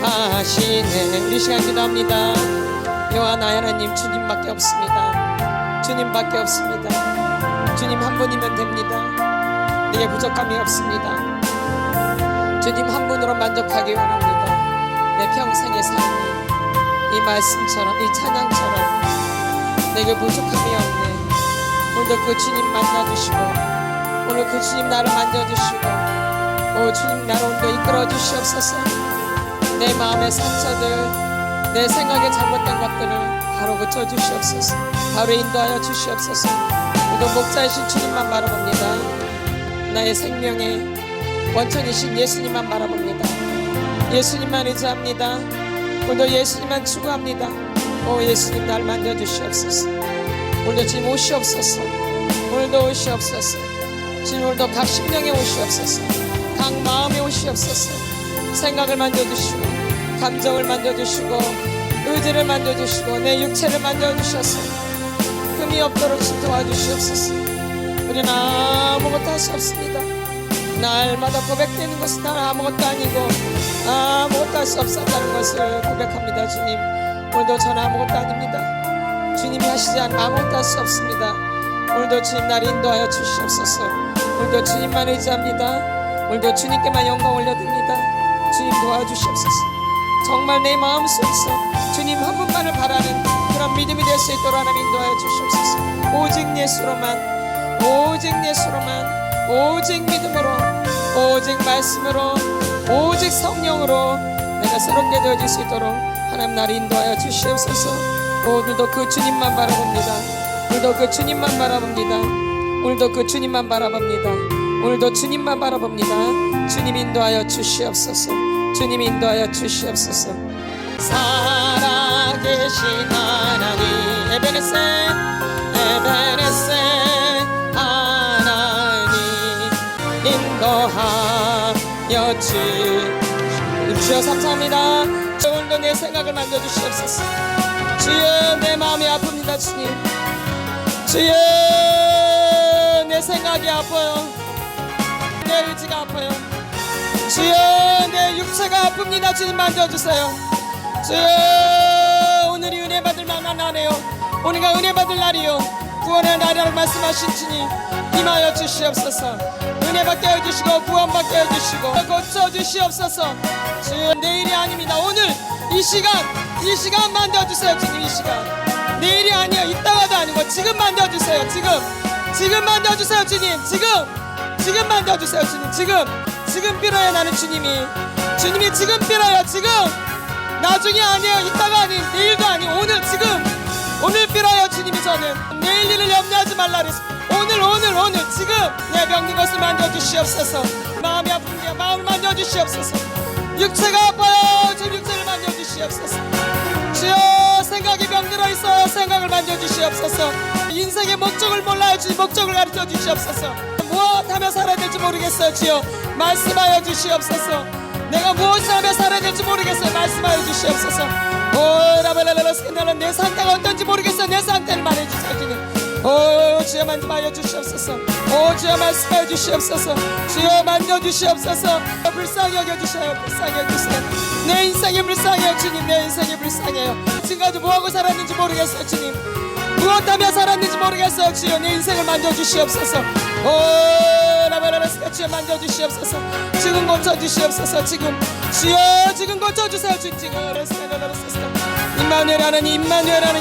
하시네. 우리 시간 기도합니다. 여호와 나의 하나님, 주님밖에 없습니다. 주님밖에 없습니다. 주님 한 분이면 됩니다. 내게 부족함이 없습니다. 주님 한 분으로 만족하기 원합니다. 내 평생의 삶이 이 말씀처럼, 이 찬양처럼 내게 부족함이 없네. 오늘도 그 주님 만나주시고, 오늘 그 주님 나를 만져주시고, 오 주님 나를 오늘도 이끌어 주시옵소서. 내 마음의 상처들, 내 생각에 잘못된 것들을 바로 고쳐주시옵소서. 바로 인도하여 주시옵소서. 오늘도 목자이신 주님만 바라봅니다. 나의 생명의 원천이신 예수님만 바라봅니다. 예수님만 의지합니다. 오늘도 예수님만 추구합니다. 오 예수님 날 만져주시옵소서. 오늘도 주님 오시옵소서. 오늘도 오시옵소서. 주님 오늘도 각 심령에 오시옵소서. 각 마음에 오시옵소서. 생각을 만져주시고, 감정을 만져주시고, 의지를 만져주시고, 내 육체를 만져주셔서 흠이 없도록 도와주시옵소서. 우리는 아무것도 할 수 없습니다. 날마다 고백되는 것은 난 아무것도 아니고 아무것도 할 수 없었다는 것을 고백합니다. 주님 오늘도 저는 아무것도 아닙니다. 주님이 하시지 않으면 아무것도 할 수 없습니다. 오늘도 주님 나를 인도하여 주시옵소서. 오늘도 주님만 의지합니다. 오늘도 주님께만 영광 올려드립니다. 주님 도와주시옵소서. 정말 내 마음속에서 주님 한 분만을 바라는 그런 믿음이 될 수 있도록 하나님 인도하여 주시옵소서. 오직 예수로만, 오직 예수로만, 오직 믿음으로, 오직 말씀으로, 오직 성령으로 내가 새롭게 되어질 수 있도록 하나님 나를 인도하여 주시옵소서. 오늘도 그 주님만 바라봅니다. 오늘도 그 주님만 바라봅니다. 오늘도 그 주님만 바라봅니다. 오늘도 주님만 바라봅니다. 주님 인도하여 주시옵소서. 주님 인도하여 주시옵소서. 살아계신 하나님, 에베네세 에베네세 하나님 인도하여 주시옵소서. 감사합니다. 오늘도 내 생각을 만져주시옵소서. 주여 내 마음이 아픕니다. 주님 주여 내 생각이 아파요. 내 의지가 아파요. 주여 내 육체가 아픕니다. 주님 만져주세요. 주여 오늘이 은혜 받을 만한 날이에요. 오늘가 은혜 받을 날이요, 구원의 날이라고 말씀하신 주님 임하여 주시옵소서. 은혜 받게 해주시고 구원 받게 해주시고 고쳐주시옵소서. 주여 내일이 아닙니다. 오늘 이 시간 만져주세요. 주님 이 시간, 내일이 아니에요. 이따가도 아니고 지금 만져주세요. 지금 만져주세요. 주님 지금 만져주세요. 주님 지금 빌어요. 나는 주님이 지금 빌어요. 지금 나중이 아니에요. 이따가 아닌, 내일도 아닌, 오늘 빌어요. 주님이 저는 내일 일을 염려하지 말라 그랬어. 오늘 지금 내 병든 것을 만져주시옵소서. 마음이 아픈데 마음을 만져주시옵소서. 육체가 아파요. 제 육체를 만져주시옵소서. 주여 생각이 병들어 있어요. 생각을 만져주시옵소서. 인생의 목적을 몰라요. 주님 목적을 가르쳐 주시옵소서. 무엇하며 살아야 될지 모르겠어요. 주여 말씀하여 주시옵소서. 내가 무엇을 하며 살아야 될지 모르겠어요. 말씀하여 주시옵소서. 오 라벨라라스 나는 내 상태가 어떤지 모르겠어요. 내 상태를 말해주세요. 주님 오 주여 만져하여 주시옵소서. 오 주여 말씀하여 주시옵소서. 주여 만져주시옵소서. 불쌍히 여겨주셔요. 불쌍히 여겨주세요. 내 인생이 불쌍해요. 주님 내 인생이 불쌍해요. 지금까지 뭐하고 살았는지 모르겠어요. 주님 무엇하며 살았는지 모르겠어요. 주여 내 인생을 만져주시옵소서. 오 라바라라스가 주여 만져주시옵소서. 지금 고쳐주시옵소서. 주여 고쳐주세요. 임마누엘 하나님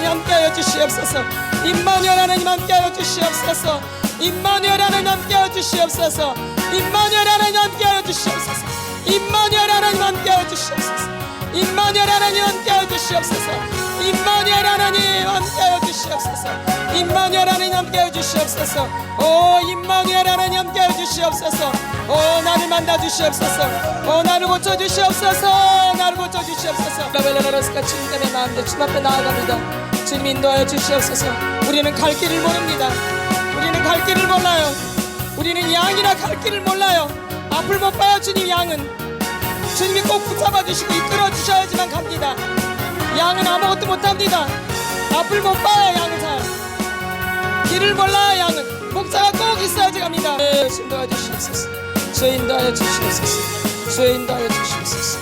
함께하여 주시옵소서. 임마누엘 하나님 함께하여 주시옵소서. 임마누엘 하나님 함께하여 주시옵소서. 임마누엘 하나님 함께하여 주시옵소서. 임마누엘 하나님 함께하여 주시옵소서. 임마누엘 하나님 함께하여 주시옵소서. 임마누엘 하나님 함께하여 주시옵소서. 임마누엘 하나님 함께하여 주시옵소서. 오 임마누엘 하나님 함께하여 주시옵소서. 오 나를 만나 주시옵소서. 오 나를 고쳐 주시옵소서. 나를 고쳐 주시옵소서. 라벨라라스가 주님 때문에 나왔는데 주님 앞에 나아갑니다. 주님 인도하여 주시옵소서. 우리는 갈 길을 모릅니다. 우리는 갈 길을 몰라요. 우리는 양이라 갈 길을 몰라요. 앞을 못 봐요. 주님 양은 주님이 꼭 붙잡아 주시고 이끌어 주셔야지만 갑니다. 양은 아무것도 못합니다. 앞을 못 봐요. 양은 잘 길을 몰라요. 양은 목자가 꼭 있어야지 갑니다. 주여 인도하여 주시옵소서. 주여 인도하여 주시옵소서. 주여 인도하여 주시옵소서.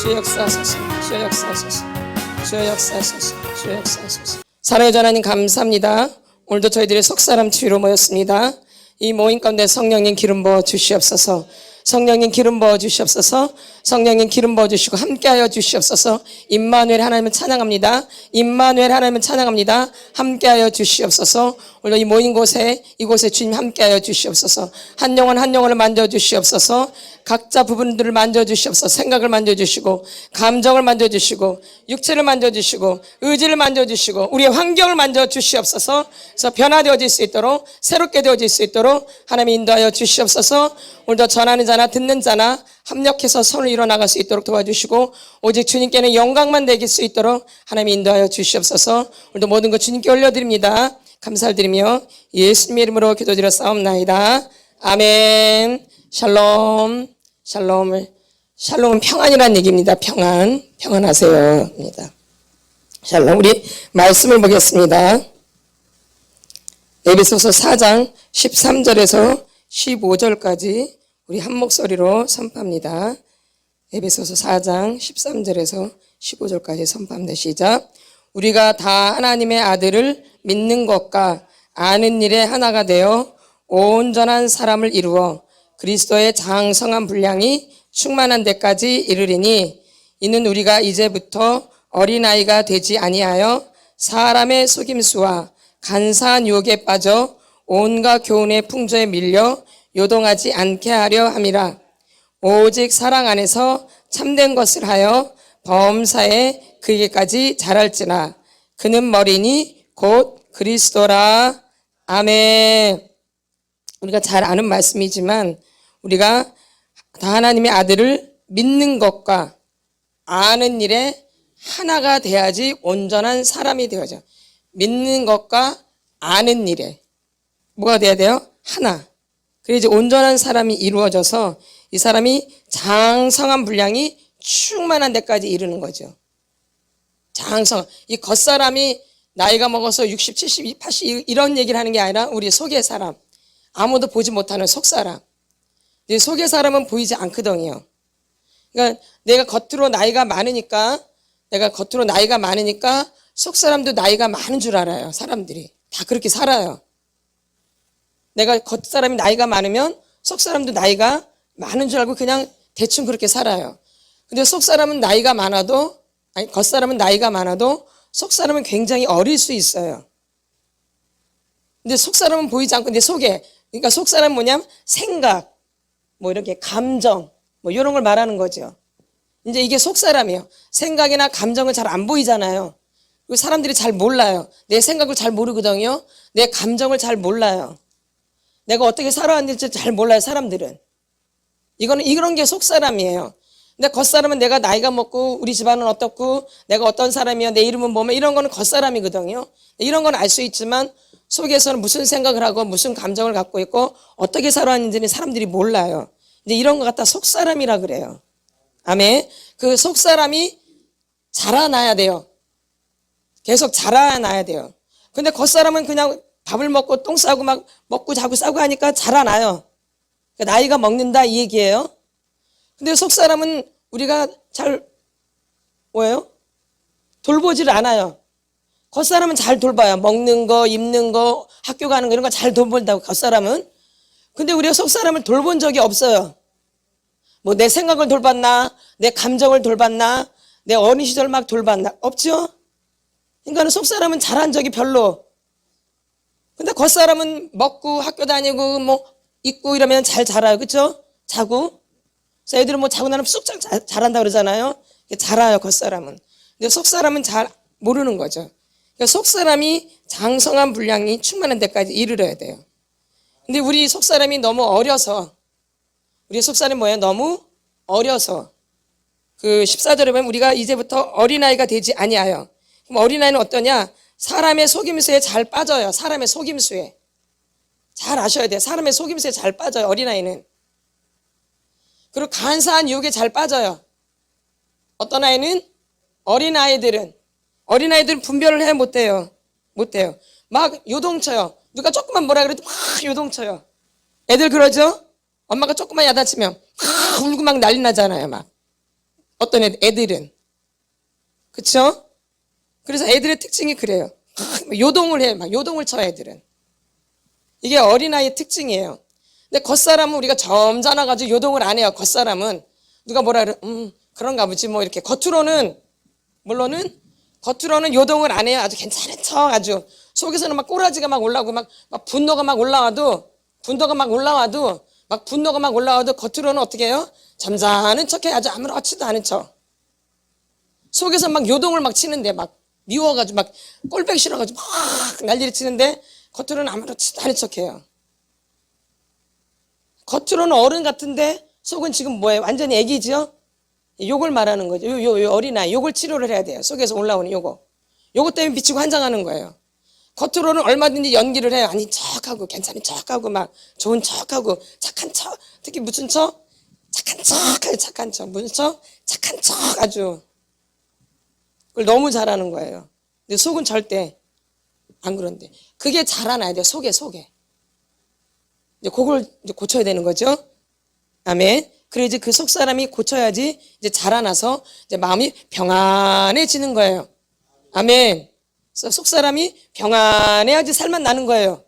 주여 역사하소서. 주여 역사하소서. 주여 역사하소서. 주여 역사하소서. 사랑의 하나님 감사합니다. 오늘도 저희들이 속사람 치유로 모였습니다. 이 모임 가운데 성령님 기름 부어 주시옵소서. 성령님 기름 부어 주시옵소서. 성령님 기름 부어 주시고 함께하여 주시옵소서. 임마누엘 하나님을 찬양합니다. 임마누엘 하나님을 찬양합니다. 함께하여 주시옵소서. 오늘 이 모인 곳에 이곳에 주님 함께하여 주시옵소서. 한 영혼 한 영혼을 만져 주시옵소서. 각자 부분들을 만져 주시옵소서. 생각을 만져 주시고 감정을 만져 주시고 육체를 만져 주시고 의지를 만져 주시고 우리의 환경을 만져 주시옵소서. 그래서 변화되어질 수 있도록 새롭게 되어질 수 있도록 하나님 인도하여 주시옵소서. 오늘도 전하는 자나 듣는 자나 합력해서 선을 이뤄나갈 수 있도록 도와주시고 오직 주님께는 영광만 되길 수 있도록 하나님 인도하여 주시옵소서. 오늘도 모든 것 주님께 올려드립니다. 감사를 드리며 예수님의 이름으로 기도드렸사옵나이다. 아멘. 샬롬. 샬롬은 평안이라는 얘기입니다. 평안하세요입니다. 샬롬. 우리 말씀을 보겠습니다. 에베소서 4장 13절에서 15절까지 우리 한 목소리로 선포합니다. 에베소서 4장 13절에서 15절까지 선포합니다. 시작. 우리가 다 하나님의 아들을 믿는 것과 아는 일에 하나가 되어 온전한 사람을 이루어 그리스도의 장성한 분량이 충만한 데까지 이르리니 이는 우리가 이제부터 어린아이가 되지 아니하여 사람의 속임수와 간사한 유혹에 빠져 온갖 교훈의 풍조에 밀려 요동하지 않게 하려 함이라. 오직 사랑 안에서 참된 것을 하여 범사에 그에게까지 자랄지라. 그는 머리니 곧 그리스도라. 아멘. 우리가 잘 아는 말씀이지만 우리가 다 하나님의 아들을 믿는 것과 아는 일에 하나가 돼야지 온전한 사람이 되어져. 믿는 것과 아는 일에 뭐가 돼야 돼요? 하나. 그래야지 온전한 사람이 이루어져서 이 사람이 장성한 분량이 충만한 데까지 이르는 거죠. 장성. 이 겉사람이 나이가 먹어서 60, 70, 80 이런 얘기를 하는 게 아니라 우리 속의 사람. 아무도 보지 못하는 속사람. 속의 사람은 보이지 않거든요. 그러니까 내가 겉으로 나이가 많으니까 속사람도 나이가 많은 줄 알아요. 사람들이. 다 그렇게 살아요. 내가 겉사람이 나이가 많으면 속사람도 나이가 많은 줄 알고 그냥 대충 그렇게 살아요. 근데 속사람은 나이가 많아도, 겉사람은 나이가 많아도 속사람은 굉장히 어릴 수 있어요. 근데 속사람은 보이지 않고, 근데 그러니까 속사람은 뭐냐면 생각, 뭐 이렇게 감정, 뭐 이런 걸 말하는 거죠. 이제 이게 속사람이에요. 생각이나 감정은 잘 안 보이잖아요. 그리고 사람들이 잘 몰라요. 내 생각을 잘 모르거든요. 내 감정을 잘 몰라요. 내가 어떻게 살아왔는지 잘 몰라요, 사람들은. 이런 게 속사람이에요. 근데 겉사람은 내가 나이가 먹고 우리 집안은 어떻고 내가 어떤 사람이야 내 이름은 뭐면 이런 거는 겉사람이거든요. 이런 건 알 수 있지만 속에서는 무슨 생각을 하고 무슨 감정을 갖고 있고 어떻게 살아왔는지는 사람들이 몰라요. 근데 이런 거 갖다 속사람이라 그래요. 아멘. 그 속사람이 자라나야 돼요. 계속 자라나야 돼요. 근데 겉사람은 그냥 밥을 먹고 똥 싸고 막 먹고 자고 싸고 하니까 자라나요. 나이가 먹는다 이 얘기예요. 근데 속사람은 우리가 잘 뭐예요? 돌보지를 않아요. 겉사람은 잘 돌봐요. 먹는 거, 입는 거, 학교 가는 거 이런 거 잘 돌본다고 겉사람은. 근데 우리가 속사람을 돌본 적이 없어요. 뭐 내 생각을 돌봤나? 내 감정을 돌봤나? 내 어린 시절 막 돌봤나? 없죠? 그러니까 속사람은 잘한 적이 별로. 근데 겉사람은 먹고 학교 다니고 뭐 있고 이러면 잘 자라요. 그렇죠? 자고. 그래서 애들은 뭐 자고 나면 쑥 잘한다 그러잖아요. 자라요, 겉사람은. 근데 속사람은 잘 모르는 거죠. 그러니까 속사람이 장성한 분량이 충만한 데까지 이르러야 돼요. 근데 우리 속사람이 너무 어려서, 우리 속사람이 뭐예요? 너무 어려서. 그 14절에 보면 우리가 이제부터 어린아이가 되지 아니하여. 그럼 어린아이는 어떠냐? 사람의 속임수에 잘 빠져요. 사람의 속임수에. 잘 아셔야 돼요. 사람의 속임수에 잘 빠져요, 어린아이는. 그리고 간사한 유혹에 잘 빠져요. 어떤 아이는? 어린아이들은 분별을 해 못해요. 막 요동쳐요. 누가 조금만 뭐라 그래도 막 요동쳐요. 애들 그러죠? 엄마가 조금만 야단치면 막 울고 막 난리 나잖아요. 막 어떤 애들은. 그쵸? 그래서 애들의 특징이 그래요. 요동을 해. 막 요동을 쳐 애들은. 이게 어린아이의 특징이에요. 근데 겉사람은 우리가 점잖아가지고 요동을 안 해요. 겉사람은. 누가 뭐라 그래, 그런가 보지. 뭐 이렇게 물론은 겉으로는 요동을 안 해요. 아주 괜찮은 척 아주. 속에서는 막 꼬라지가 막 올라오고 막 분노가 막 올라와도 겉으로는 어떻게 해요? 잠잠한 척해. 아주 아무렇지도 않은 척. 속에서 막 요동을 막 치는데 막 미워가지고 막 꼴배기 싫어가지고 막 난리를 치는데 겉으로는 아무렇지도 않은 척해요. 겉으로는 어른 같은데 속은 지금 뭐예요? 완전히 애기죠? 요걸 말하는 거죠. 요 어린아이. 요걸 치료를 해야 돼요. 속에서 올라오는 요거. 요거 때문에 미치고 환장하는 거예요. 겉으로는 얼마든지 연기를 해요. 아닌 척하고 괜찮은 척하고 막 좋은 척하고 착한 척. 특히 무슨 척? 착한 척. 무슨 척? 착한 척 아주. 그걸 너무 잘하는 거예요. 근데 속은 절대 안 그런데. 그게 자라나야 돼요. 속에. 이제 그걸 이제 고쳐야 되는 거죠. 아멘. 그래 이제 그 속 사람이 고쳐야지 이제 자라나서 이제 마음이 평안해지는 거예요. 아멘. 그래서 속 사람이 평안해야지 살만 나는 거예요.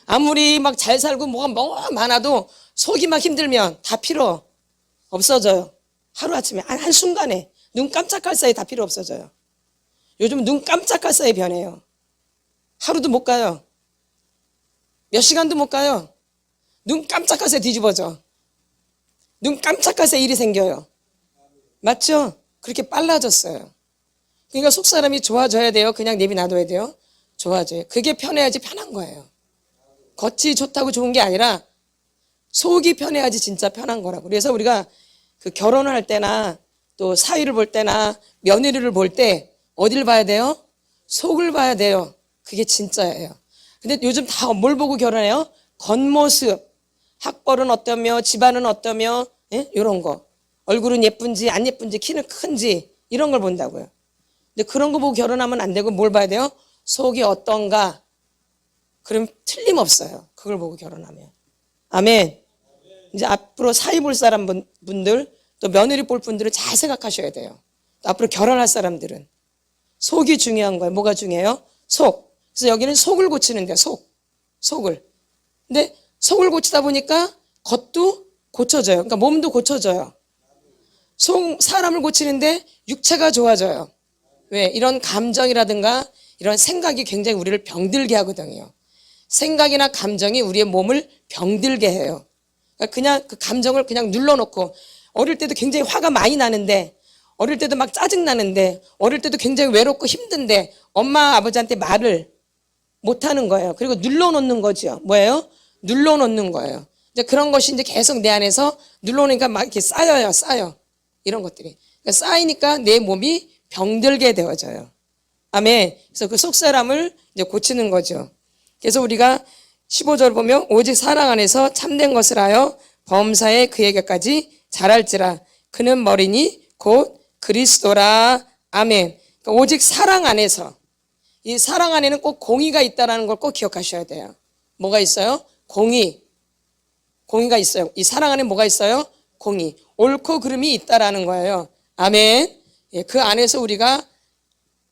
아무리 막 잘 살고 뭐가 많아도 속이 막 힘들면 다 필요 없어져요. 하루아침에 한순간에 눈 깜짝할 사이 다 필요 없어져요. 요즘 눈 깜짝할 사이 변해요. 하루도 못 가요. 몇 시간도 못 가요. 눈 깜짝할 사이 뒤집어져. 눈 깜짝할 사이 일이 생겨요. 맞죠? 그렇게 빨라졌어요. 그러니까 속 사람이 좋아져야 돼요? 그냥 내비 놔둬야 돼요? 좋아져요. 그게 편해야지 편한 거예요. 겉이 좋다고 좋은 게 아니라 속이 편해야지 진짜 편한 거라고. 그래서 우리가 그 결혼을 할 때나 또 사위를 볼 때나 며느리를 볼 때 어디를 봐야 돼요? 속을 봐야 돼요. 그게 진짜예요. 근데 요즘 다 뭘 보고 결혼해요? 겉모습. 학벌은 어떠며 집안은 어떠며 이런 거. 얼굴은 예쁜지 안 예쁜지 키는 큰지 이런 걸 본다고요. 근데 그런 거 보고 결혼하면 안 되고 뭘 봐야 돼요? 속이 어떤가? 그럼 틀림없어요. 그걸 보고 결혼하면. 아멘. 이제 앞으로 사위 볼 사람 분들 또 며느리 볼 분들은 잘 생각하셔야 돼요. 또 앞으로 결혼할 사람들은 속이 중요한 거예요. 뭐가 중요해요? 속. 그래서 여기는 속을 고치는 데요. 속을. 근데 속을 고치다 보니까 겉도 고쳐져요. 그러니까 몸도 고쳐져요. 사람을 고치는데 육체가 좋아져요. 왜? 이런 감정이라든가 이런 생각이 굉장히 우리를 병들게 하거든요. 생각이나 감정이 우리의 몸을 병들게 해요. 그냥 그 감정을 그냥 눌러놓고 어릴 때도 굉장히 화가 많이 나는데 어릴 때도 막 짜증나는데 어릴 때도 굉장히 외롭고 힘든데 엄마 아버지한테 말을 못하는 거예요. 그리고 눌러놓는 거죠. 뭐예요? 눌러놓는 거예요. 이제 그런 것이 이제 계속 내 안에서 눌러놓으니까 막 이렇게 쌓여. 이런 것들이. 그러니까 쌓이니까 내 몸이 병들게 되어져요. 아멘. 그래서 그 속 사람을 이제 고치는 거죠. 그래서 우리가 15절 보면 오직 사랑 안에서 참된 것을 하여 범사에 그에게까지 자랄지라 그는 머리니 곧 그리스도라. 아멘. 그러니까 오직 사랑 안에서. 이 사랑 안에는 꼭 공의가 있다는 걸 꼭 기억하셔야 돼요. 뭐가 있어요? 공의가 있어요. 이 사랑 안에 뭐가 있어요? 공의. 옳고 그름이 있다라는 거예요. 아멘. 예, 그 안에서 우리가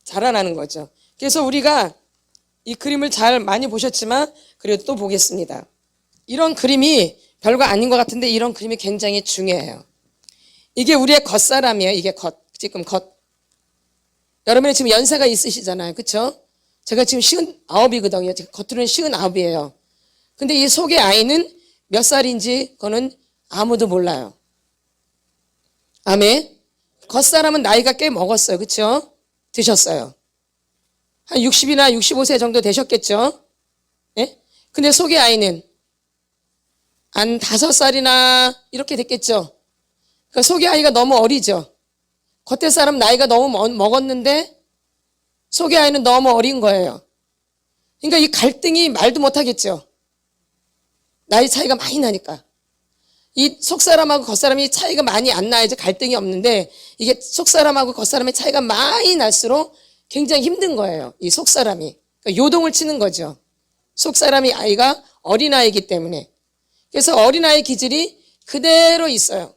자라나는 거죠. 그래서 우리가 이 그림을 잘 많이 보셨지만 그래도 또 보겠습니다. 이런 그림이 별거 아닌 것 같은데 이런 그림이 굉장히 중요해요. 이게 우리의 겉사람이에요. 이게 지금 겉. 여러분이 지금 연세가 있으시잖아요. 그렇죠? 제가 지금 59이거든요. 겉으로는 59이에요. 근데 이 속의 아이는 몇 살인지 그거는 아무도 몰라요. 아멘. 겉사람은 나이가 꽤 먹었어요. 그렇죠? 드셨어요. 한 60이나 65세 정도 되셨겠죠? 예? 근데 속의 아이는 한 5살이나 이렇게 됐겠죠? 그러니까 속의 아이가 너무 어리죠? 겉에 사람 나이가 너무 먹었는데 속의 아이는 너무 어린 거예요. 그러니까 이 갈등이 말도 못하겠죠? 나이 차이가 많이 나니까. 이 속사람하고 겉사람이 차이가 많이 안 나야지 갈등이 없는데 이게 속사람하고 겉사람의 차이가 많이 날수록 굉장히 힘든 거예요. 이 속사람이. 그러니까 요동을 치는 거죠. 속사람이 아이가 어린아이이기 때문에. 그래서 어린아이 기질이 그대로 있어요.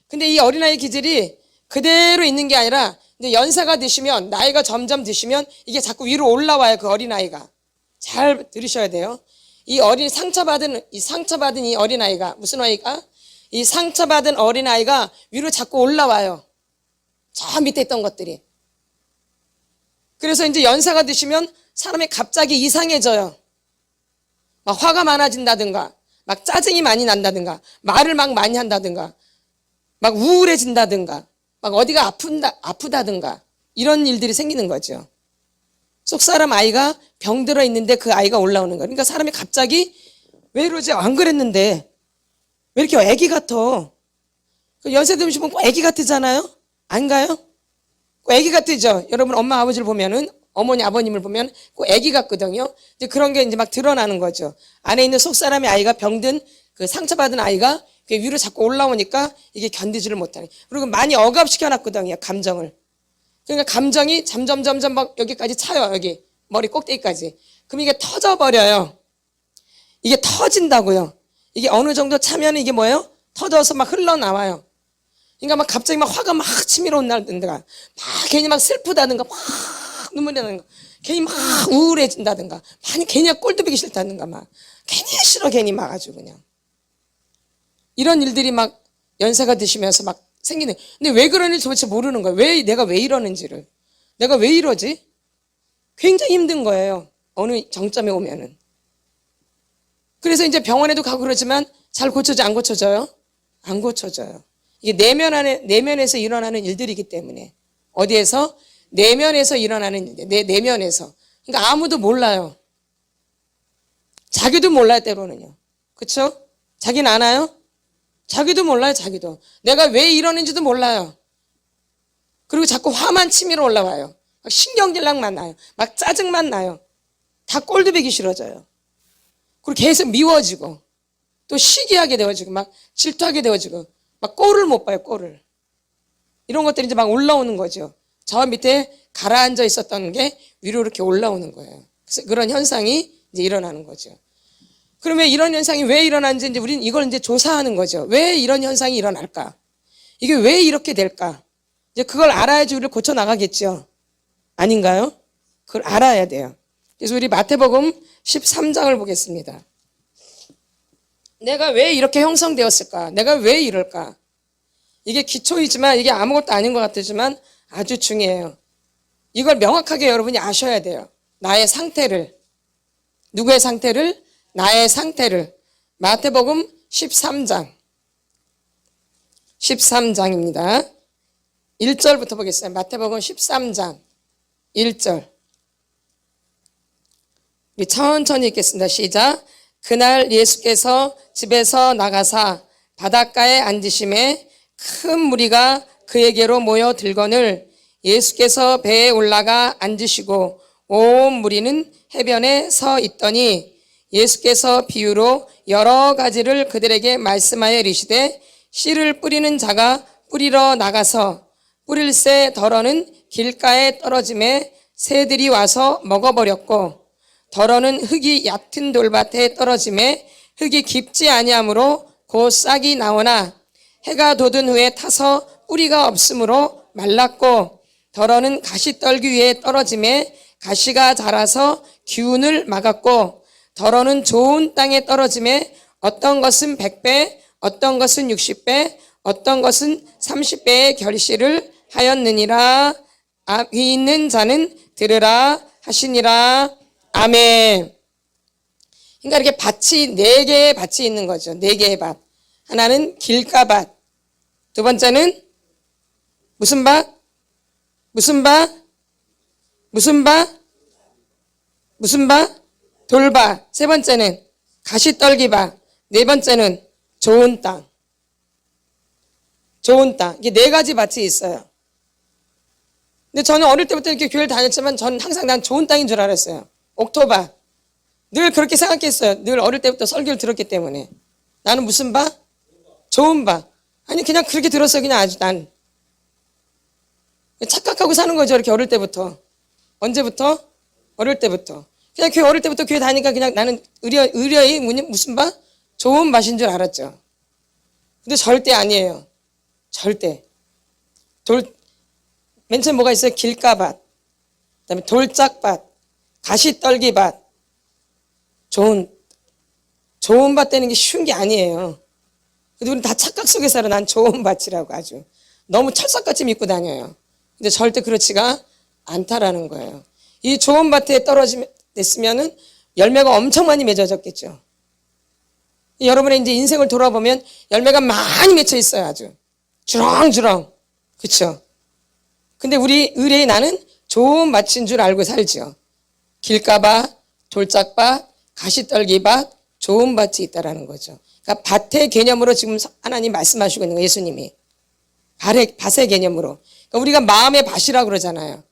근데 이 어린아이 기질이 그대로 있는 게 아니라 이제 연세가 드시면, 나이가 점점 드시면 이게 자꾸 위로 올라와요. 그 어린아이가. 잘 들으셔야 돼요. 이 상처받은 이 어린아이가, 무슨 아이가? 이 상처받은 어린아이가 위로 자꾸 올라와요. 저 밑에 있던 것들이. 그래서 이제 연세가 드시면 사람이 갑자기 이상해져요. 막 화가 많아진다든가, 막 짜증이 많이 난다든가, 말을 막 많이 한다든가, 막 우울해진다든가, 막 어디가 아프다든가, 이런 일들이 생기는 거죠. 속사람 아이가 병들어 있는데 그 아이가 올라오는 거예요. 그러니까 사람이 갑자기 왜 이러지? 안 그랬는데 왜 이렇게 애기 같아? 연세 드시면 꼭 애기 같으잖아요? 아닌가요? 꼭 애기 같으죠? 여러분 엄마 아버지를 보면은, 어머니 아버님을 보면 꼭 애기 같거든요. 이제 그런 게 이제 막 드러나는 거죠. 안에 있는 속사람의 아이가, 병든 그 상처받은 아이가 그 위로 자꾸 올라오니까 이게 견디지를 못하네. 그리고 많이 억압시켜놨거든요, 감정을. 그러니까 감정이 점점 막 여기까지 차요. 여기 머리 꼭대기까지. 그럼 이게 터져버려요. 이게 터진다고요. 이게 어느 정도 차면 이게 뭐예요? 터져서 막 흘러나와요. 그러니까 막 갑자기 막 화가 막 치밀어 온다든가, 막 괜히 막 슬프다든가, 막 눈물이 나는가, 괜히 막 우울해진다든가, 괜히 꼴도 보기 싫다든가, 막 괜히 싫어, 괜히 막 아주 그냥. 이런 일들이 막 연세가 드시면서 막 생기는. 근데 왜 그러는지 도대체 모르는 거예요. 내가 왜 이러는지를. 내가 왜 이러지? 굉장히 힘든 거예요. 어느 정점에 오면은. 그래서 이제 병원에도 가고 그러지만 잘 고쳐져, 안 고쳐져요? 안 고쳐져요. 이게 내면에서 일어나는 일들이기 때문에. 어디에서? 내면에서 일어나는 일들. 내면에서. 그러니까 아무도 몰라요. 자기도 몰라요, 때로는요. 그쵸? 자기는 아나요? 자기도 몰라요, 자기도. 내가 왜 이러는지도 몰라요. 그리고 자꾸 화만 치밀어 올라와요. 막 신경질락만 나요. 막 짜증만 나요. 다 꼴도 보기 싫어져요. 그리고 계속 미워지고, 또 시기하게 되어지고, 막 질투하게 되어지고, 막 꼴을 못 봐요, 꼴을. 이런 것들이 이제 막 올라오는 거죠. 저 밑에 가라앉아 있었던 게 위로 이렇게 올라오는 거예요. 그래서 그런 현상이 이제 일어나는 거죠. 그러면 이런 현상이 왜 일어나는지 이제 우리는 이걸 이제 조사하는 거죠. 왜 이런 현상이 일어날까? 이게 왜 이렇게 될까? 이제 그걸 알아야지 우리를 고쳐 나가겠죠. 아닌가요? 그걸 알아야 돼요. 그래서 우리 마태복음 13장을 보겠습니다. 내가 왜 이렇게 형성되었을까? 내가 왜 이럴까? 이게 기초이지만 이게 아무것도 아닌 것 같지만 아주 중요해요. 이걸 명확하게 여러분이 아셔야 돼요. 나의 상태를. 누구의 상태를? 나의 상태를. 마태복음 13장. 13장입니다. 1절부터 보겠습니다. 마태복음 13장 1절. 우리 천천히 읽겠습니다. 시작. 그날 예수께서 집에서 나가사 바닷가에 앉으심에 큰 무리가 그에게로 모여 들거늘 예수께서 배에 올라가 앉으시고 온 무리는 해변에 서 있더니 예수께서 비유로 여러 가지를 그들에게 말씀하여 이르시되 씨를 뿌리는 자가 뿌리러 나가서 뿌릴새 덜어는 길가에 떨어짐에 새들이 와서 먹어버렸고 덜어는 흙이 얕은 돌밭에 떨어짐에 흙이 깊지 아니하므로 곧 싹이 나오나 해가 돋은 후에 타서 뿌리가 없으므로 말랐고 덜어는 가시떨기 위에 떨어짐에 가시가 자라서 기운을 막았고 덜어는 좋은 땅에 떨어짐에 어떤 것은 100배, 어떤 것은 60배, 어떤 것은 30배의 결실을 하였느니라. 귀 있는 자는 들으라 하시니라. 아멘. 그러니까 이렇게 밭이 4개의 밭이 있는 거죠. 4개의 밭. 하나는 길가밭. 두 번째는 무슨 밭? 무슨 밭? 무슨 밭? 무슨 밭? 돌밭. 세 번째는 가시떨기밭. 네 번째는 좋은 땅. 좋은 땅. 이게 4가지 밭이 있어요. 근데 저는 어릴 때부터 이렇게 교회를 다녔지만 저는 항상 난 좋은 땅인 줄 알았어요. 옥토밭. 늘 그렇게 생각했어요. 늘 어릴 때부터 설교를 들었기 때문에. 나는 무슨 밭? 좋은 밭. 아니 그냥 그렇게 들었어요. 그냥 아주 난. 착각하고 사는 거죠. 이렇게 어릴 때부터. 언제부터? 어릴 때부터. 그냥 교회 어릴 때부터 교회 다니까 그냥 나는 의뢰의 무슨 밭? 좋은 밭인 줄 알았죠. 근데 절대 아니에요. 절대. 맨 처음 뭐가 있어요? 길가밭, 그다음에 돌짝밭, 가시떨기밭. 좋은 밭 되는 게 쉬운 게 아니에요. 근데 우리는 다 착각 속에 살아. 난 좋은 밭이라고 아주 너무 철석같이 믿고 다녀요. 근데 절대 그렇지가 않다라는 거예요. 이 좋은 밭에 됐으면은 열매가 엄청 많이 맺어졌겠죠. 여러분의 이제 인생을 돌아보면 열매가 많이 맺혀 있어요. 아주 주렁주렁. 그렇죠? 근데 우리 의뢰의 나는 좋은 밭인 줄 알고 살죠. 길가밭, 돌짝밭, 가시떨기밭, 좋은 밭이 있다라는 거죠. 그러니까 밭의 개념으로 지금 하나님 말씀하시고 있는 거예요. 예수님이 밭의 개념으로. 그러니까 우리가 마음의 밭이라고 그러잖아요.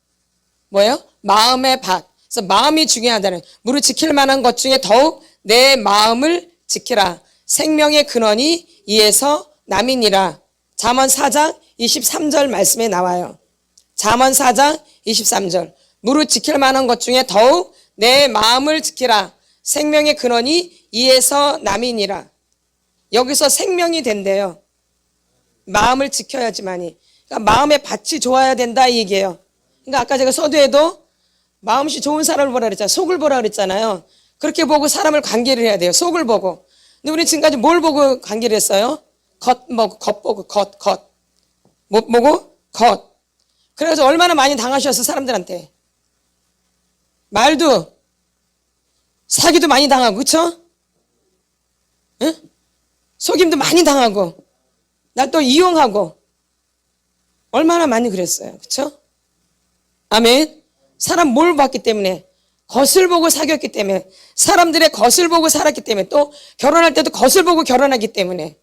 뭐예요? 마음의 밭. 그래서 마음이 중요하다는, 무릇 지킬 만한 것 중에 더욱 내 마음을 지키라. 생명의 근원이 이에서 남이니라. 잠언 4장 23절 말씀에 나와요. 잠언 4장 23절. 무릇 지킬 만한 것 중에 더욱 내 마음을 지키라. 생명의 근원이 이에서 남이니라. 여기서 생명이 된대요. 마음을 지켜야지만이. 그러니까 마음의 밭이 좋아야 된다 이 얘기예요. 그러니까 아까 제가 서두에도 마음씨 좋은 사람을 보라 그랬잖아요. 속을 보라 그랬잖아요. 그렇게 보고 사람을 관계를 해야 돼요. 속을 보고. 근데 우리 지금까지 뭘 보고 관계를 했어요? 겉 보고, 겉. 뭐 보고? 겉. 그래서 얼마나 많이 당하셨어, 사람들한테. 말도, 사기도 많이 당하고, 그쵸? 응? 속임도 많이 당하고, 날 또 이용하고, 얼마나 많이 그랬어요. 그쵸? 아멘. 사람 뭘 봤기 때문에, 겉을 보고 사귀었기 때문에, 사람들의 겉을 보고 살았기 때문에, 또 결혼할 때도 겉을 보고 결혼하기 때문에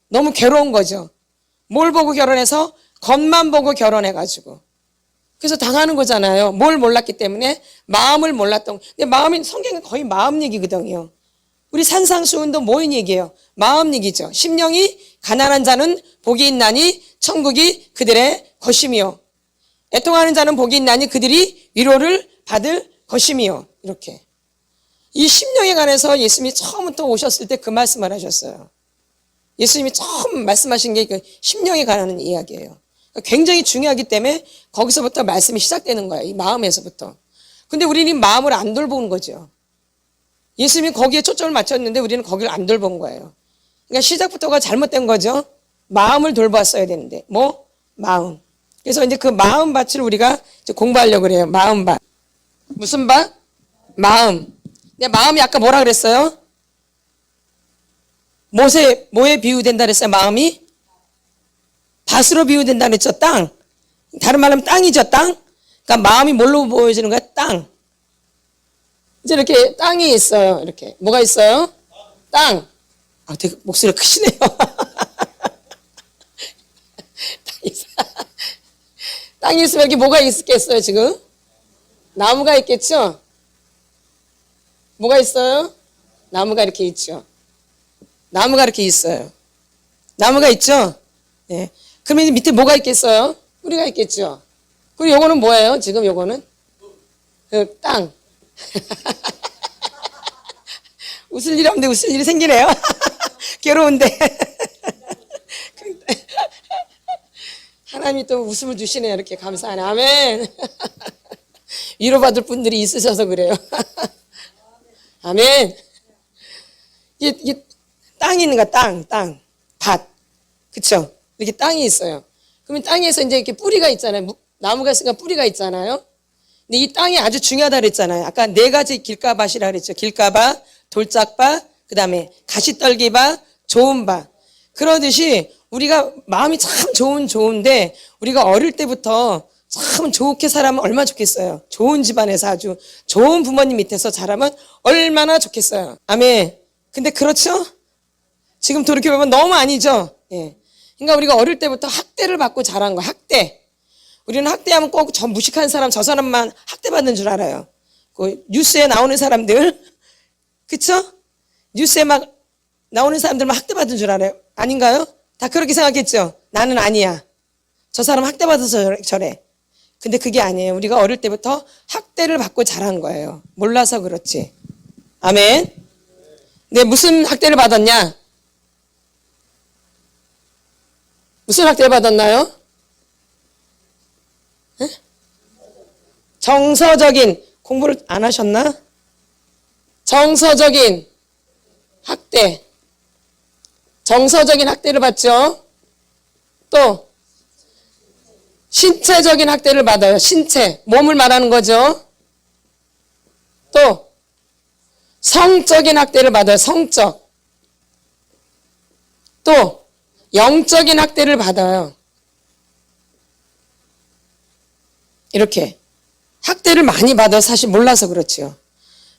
너무 괴로운 거죠. 뭘 보고 결혼해서 겉만 보고 결혼해가지고. 그래서 당하는 거잖아요. 뭘 몰랐기 때문에, 마음을 몰랐던. 근데 마음이, 성경은 거의 마음 얘기거든요. 우리 산상수훈도 뭐인 얘기예요? 마음 얘기죠. 심령이 가난한 자는 복이 있나니 천국이 그들의 것이며, 애통하는 자는 복이 있나니 그들이 위로를 받을 것이며. 이렇게 이 심령에 관해서 예수님이 처음부터 오셨을 때 그 말씀을 하셨어요. 예수님이 처음 말씀하신 게 그 심령에 관한 이야기예요. 굉장히 중요하기 때문에 거기서부터 말씀이 시작되는 거예요. 이 마음에서부터. 근데 우리는 이 마음을 안 돌보는 거죠. 예수님이 거기에 초점을 맞췄는데 우리는 거기를 안 돌본 거예요. 그러니까 시작부터가 잘못된 거죠. 마음을 돌봤어야 되는데. 뭐? 마음. 그래서 이제 그 마음밭을 우리가 이제 공부하려고 그래요. 마음밭. 무슨 밭? 마음. 근데 마음이 아까 뭐라 그랬어요? 뭐에 비유된다 그랬어요? 마음이? 밭으로 비유된다 그랬죠? 땅. 다른 말로 하면 땅이죠? 땅. 그러니까 마음이 뭘로 보여지는 거야? 땅. 이제 이렇게 땅이 있어요. 이렇게. 뭐가 있어요? 땅. 아, 되게 목소리가 크시네요. 땅이 있으면 여기 뭐가 있겠어요, 지금? 나무가 있겠죠? 뭐가 있어요? 나무가 이렇게 있죠. 나무가 이렇게 있어요. 나무가 있죠? 네. 그러면 이제 밑에 뭐가 있겠어요? 뿌리가 있겠죠? 그리고 요거는 뭐예요? 지금 요거는? 그 땅. 웃을 일이 없는데 웃을 일이 생기네요. 괴로운데. 하나님이 또 웃음을 주시네요. 이렇게 감사하네. 아멘. 위로받을 분들이 있으셔서 그래요. 아멘. 이게 땅이 있는 거야. 땅. 밭. 그쵸? 이렇게 땅이 있어요. 그러면 땅에서 이제 이렇게 뿌리가 있잖아요. 나무가 있으니까 뿌리가 있잖아요. 근데 이 땅이 아주 중요하다 그랬잖아요. 아까 4가지 길가밭이라 그랬죠. 길가밭, 돌짝밭, 그 다음에 가시떨기밭, 좋은 밭. 그러듯이 우리가 마음이 참 좋은데 우리가 어릴 때부터 참 좋게 살면 얼마나 좋겠어요. 좋은 집안에서 아주 좋은 부모님 밑에서 자라면 얼마나 좋겠어요. 아멘. 근데 그렇죠? 지금 돌이켜보면 너무 아니죠? 예. 그러니까 우리가 어릴 때부터 학대를 받고 자란 거야. 학대. 우리는 학대하면 꼭 저 무식한 사람, 저 사람만 학대받는 줄 알아요. 그 뉴스에 나오는 사람들, 그쵸? 뉴스에 막 나오는 사람들만 학대받은 줄 알아요. 아닌가요? 다 그렇게 생각했죠? 나는 아니야. 저 사람 학대받아서 저래. 근데 그게 아니에요. 우리가 어릴 때부터 학대를 받고 자란 거예요. 몰라서 그렇지. 아멘. 근데 무슨 학대를 받았냐? 무슨 학대를 받았나요? 정서적인, 공부를 안 하셨나? 정서적인 학대. 정서적인 학대를 받죠. 또 신체적인 학대를 받아요. 신체, 몸을 말하는 거죠. 또 성적인 학대를 받아요. 성적. 또 영적인 학대를 받아요. 이렇게 학대를 많이 받아 사실 몰라서 그렇죠.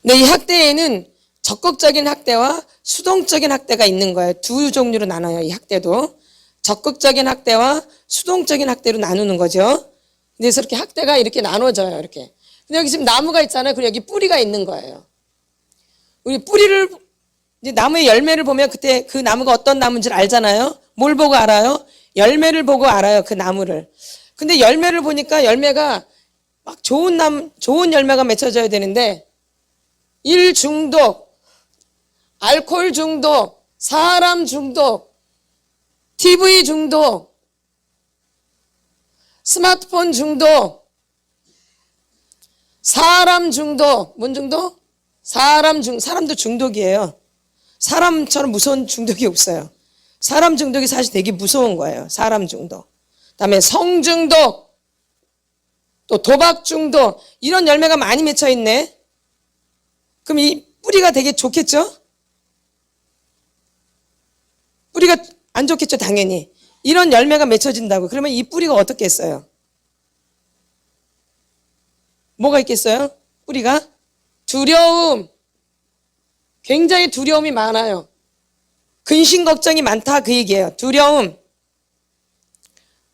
근데 이 학대에는 적극적인 학대와 수동적인 학대가 있는 거예요. 두 종류로 나눠요. 이 학대도 적극적인 학대와 수동적인 학대로 나누는 거죠. 그래서 이렇게 학대가 이렇게 나눠져요. 이렇게. 근데 여기 지금 나무가 있잖아요. 그리고 여기 뿌리가 있는 거예요. 우리 뿌리를 이제 나무의 열매를 보면 그때 그 나무가 어떤 나무인지를 알잖아요. 뭘 보고 알아요? 열매를 보고 알아요. 그 나무를. 근데 열매를 보니까 열매가 막 좋은 열매가 맺혀져야 되는데 일 중독, 알코올 중독, 사람 중독, TV 중독, 스마트폰 중독, 사람 중독, 뭔 중독? 사람도 중독이에요. 사람처럼 무서운 중독이 없어요. 사람 중독이 사실 되게 무서운 거예요. 사람 중독. 그다음에 성 중독, 또 도박 중독, 이런 열매가 많이 맺혀 있네. 그럼 이 뿌리가 되게 좋겠죠? 뿌리가 안 좋겠죠, 당연히. 이런 열매가 맺혀진다고. 그러면 이 뿌리가 어떻게 했어요? 뭐가 있겠어요? 뿌리가? 두려움. 굉장히 두려움이 많아요. 근심 걱정이 많다 그 얘기예요. 두려움.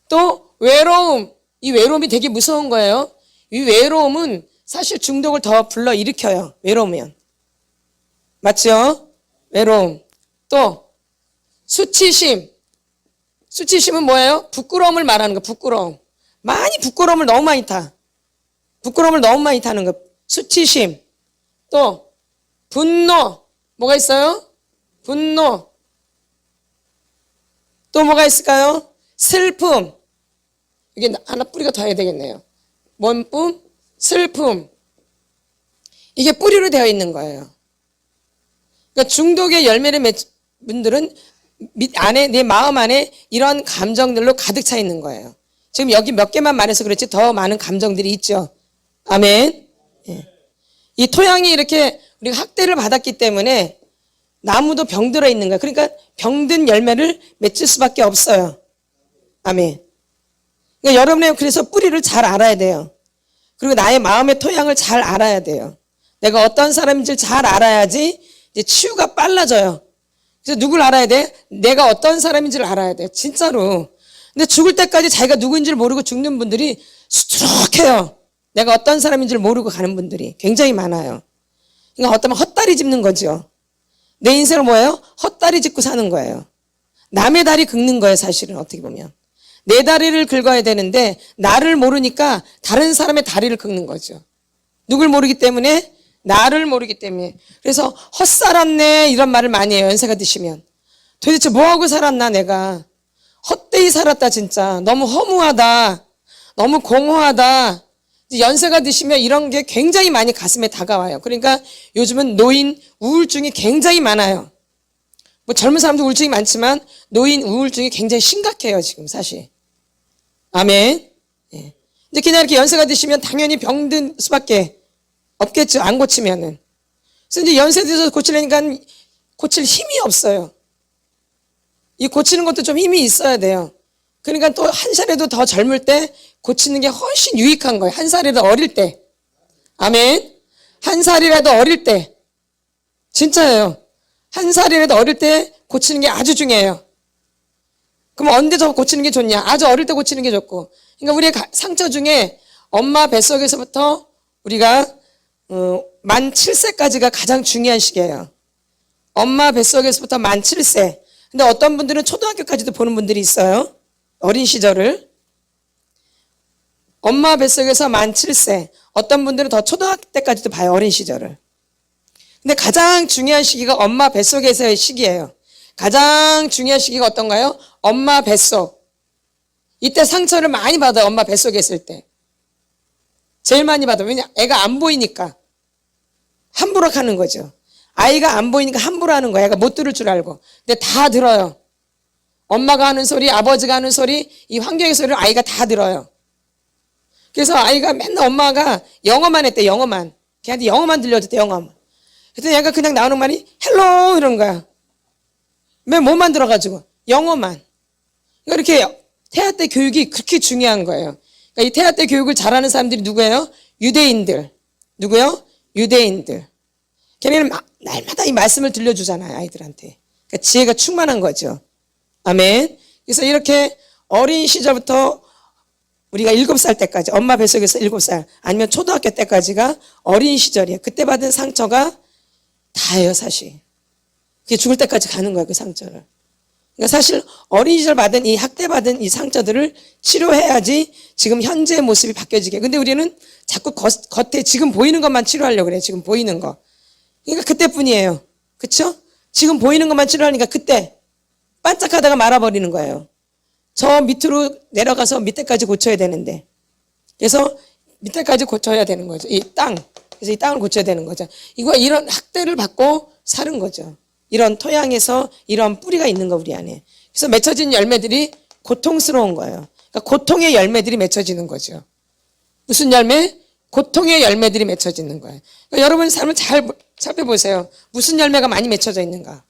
또 외로움. 이 외로움이 되게 무서운 거예요. 이 외로움은 사실 중독을 더 불러일으켜요. 외로우면. 맞죠? 외로움. 또 수치심. 수치심은 뭐예요? 부끄러움을 말하는 거. 부끄러움. 부끄러움을 너무 많이 타. 부끄러움을 너무 많이 타는 거. 수치심. 또 분노. 뭐가 있어요? 분노. 또 뭐가 있을까요? 슬픔. 이게 하나 뿌리가 더 해야 되겠네요. 뭔 뿜? 슬픔. 이게 뿌리로 되어 있는 거예요. 그러니까 중독의 열매를 맺은 분들은 안에, 내 마음 안에 이런 감정들로 가득 차 있는 거예요. 지금 여기 몇 개만 말해서 그렇지 더 많은 감정들이 있죠. 아멘. 예. 이 토양이 이렇게 우리가 학대를 받았기 때문에 나무도 병들어 있는 거예요. 그러니까 병든 열매를 맺을 수밖에 없어요. 아멘. 그러니까 여러분의 그래서 뿌리를 잘 알아야 돼요. 그리고 나의 마음의 토양을 잘 알아야 돼요. 내가 어떤 사람인지를 잘 알아야지 이제 치유가 빨라져요. 그래서 누굴 알아야 돼? 내가 어떤 사람인지를 알아야 돼. 진짜로. 근데 죽을 때까지 자기가 누구인지를 모르고 죽는 분들이 수두룩해요. 내가 어떤 사람인지를 모르고 가는 분들이 굉장히 많아요. 그러니까 어쩌면 헛다리 짚는 거죠. 내 인생은 뭐예요? 헛다리 짚고 사는 거예요. 남의 다리 긁는 거예요, 사실은 어떻게 보면. 내 다리를 긁어야 되는데 나를 모르니까 다른 사람의 다리를 긁는 거죠. 누굴 모르기 때문에? 나를 모르기 때문에. 그래서 헛살았네 이런 말을 많이 해요. 연세가 드시면. 도대체 뭐하고 살았나 내가. 헛되이 살았다 진짜. 너무 허무하다. 너무 공허하다. 연세가 드시면 이런 게 굉장히 많이 가슴에 다가와요. 그러니까 요즘은 노인 우울증이 굉장히 많아요. 뭐 젊은 사람도 우울증이 많지만 노인 우울증이 굉장히 심각해요 지금 사실. 아멘. 예. 이제 그냥 이렇게 연세가 드시면 당연히 병든 수밖에 없겠죠. 안 고치면은. 그래서 이제 연세 들어서 고치려니까 고칠 힘이 없어요. 이 고치는 것도 좀 힘이 있어야 돼요. 그러니까 또 한 살에도 더 젊을 때 고치는 게 훨씬 유익한 거예요. 한 살이라도 어릴 때. 아멘. 한 살이라도 어릴 때. 진짜예요. 한 살이라도 어릴 때 고치는 게 아주 중요해요. 그럼 언제 더 고치는 게 좋냐? 아주 어릴 때 고치는 게 좋고. 그러니까 우리의 상처 중에 엄마 뱃속에서부터 우리가 만 7세까지가 가장 중요한 시기예요. 엄마 뱃속에서부터 만 7세. 근데 어떤 분들은 초등학교까지도 보는 분들이 있어요. 어린 시절을. 엄마 뱃속에서 만 7세. 어떤 분들은 더 초등학교 때까지도 봐요. 어린 시절을. 근데 가장 중요한 시기가 엄마 뱃속에서의 시기예요. 가장 중요한 시기가 어떤가요? 엄마 뱃속. 이때 상처를 많이 받아요. 엄마 뱃속에 있을 때. 제일 많이 받아. 왜냐? 애가 안 보이니까. 함부로 하는 거죠. 아이가 안 보이니까 함부로 하는 거야. 애가 못 들을 줄 알고. 근데 다 들어요. 엄마가 하는 소리, 아버지가 하는 소리, 이 환경의 소리를 아이가 다 들어요. 그래서 아이가 맨날 엄마가 영어만 했대, 영어만. 걔한테 영어만 들려줬대, 영어만. 그래서 얘가 그냥 나오는 말이 헬로 이런 거야. 맨 뭐만 들어가지고 영어만. 그러니까 이렇게 태아 때 교육이 그렇게 중요한 거예요. 그러니까 이 태아 때 교육을 잘하는 사람들이 누구예요? 유대인들. 누구요? 유대인들. 걔네는 날마다 이 말씀을 들려주잖아요, 아이들한테. 그러니까 지혜가 충만한 거죠. 아멘. 그래서 이렇게 어린 시절부터 우리가 7살 때까지, 엄마 뱃속에서 7살, 아니면 초등학교 때까지가 어린 시절이에요. 그때 받은 상처가 다예요, 사실. 그게 죽을 때까지 가는 거예요, 그 상처를. 그러니까 사실 어린 시절 받은 이 학대받은 이 상처들을 치료해야지 지금 현재의 모습이 바뀌어지게. 근데 우리는 자꾸 겉에 지금 보이는 것만 치료하려고 그래요. 지금 보이는 거. 그러니까 그때뿐이에요. 그쵸? 지금 보이는 것만 치료하니까 그때 반짝하다가 말아버리는 거예요. 저 밑으로 내려가서 밑에까지 고쳐야 되는데. 그래서 밑에까지 고쳐야 되는 거죠. 이 땅. 그래서 이 땅을 고쳐야 되는 거죠. 이런 학대를 받고 사는 거죠. 이런 토양에서 이런 뿌리가 있는 거 우리 안에. 그래서 맺혀진 열매들이 고통스러운 거예요. 그러니까 고통의 열매들이 맺혀지는 거죠. 무슨 열매? 고통의 열매들이 맺혀지는 거예요. 그러니까 여러분 삶을 잘 살펴보세요. 무슨 열매가 많이 맺혀져 있는가?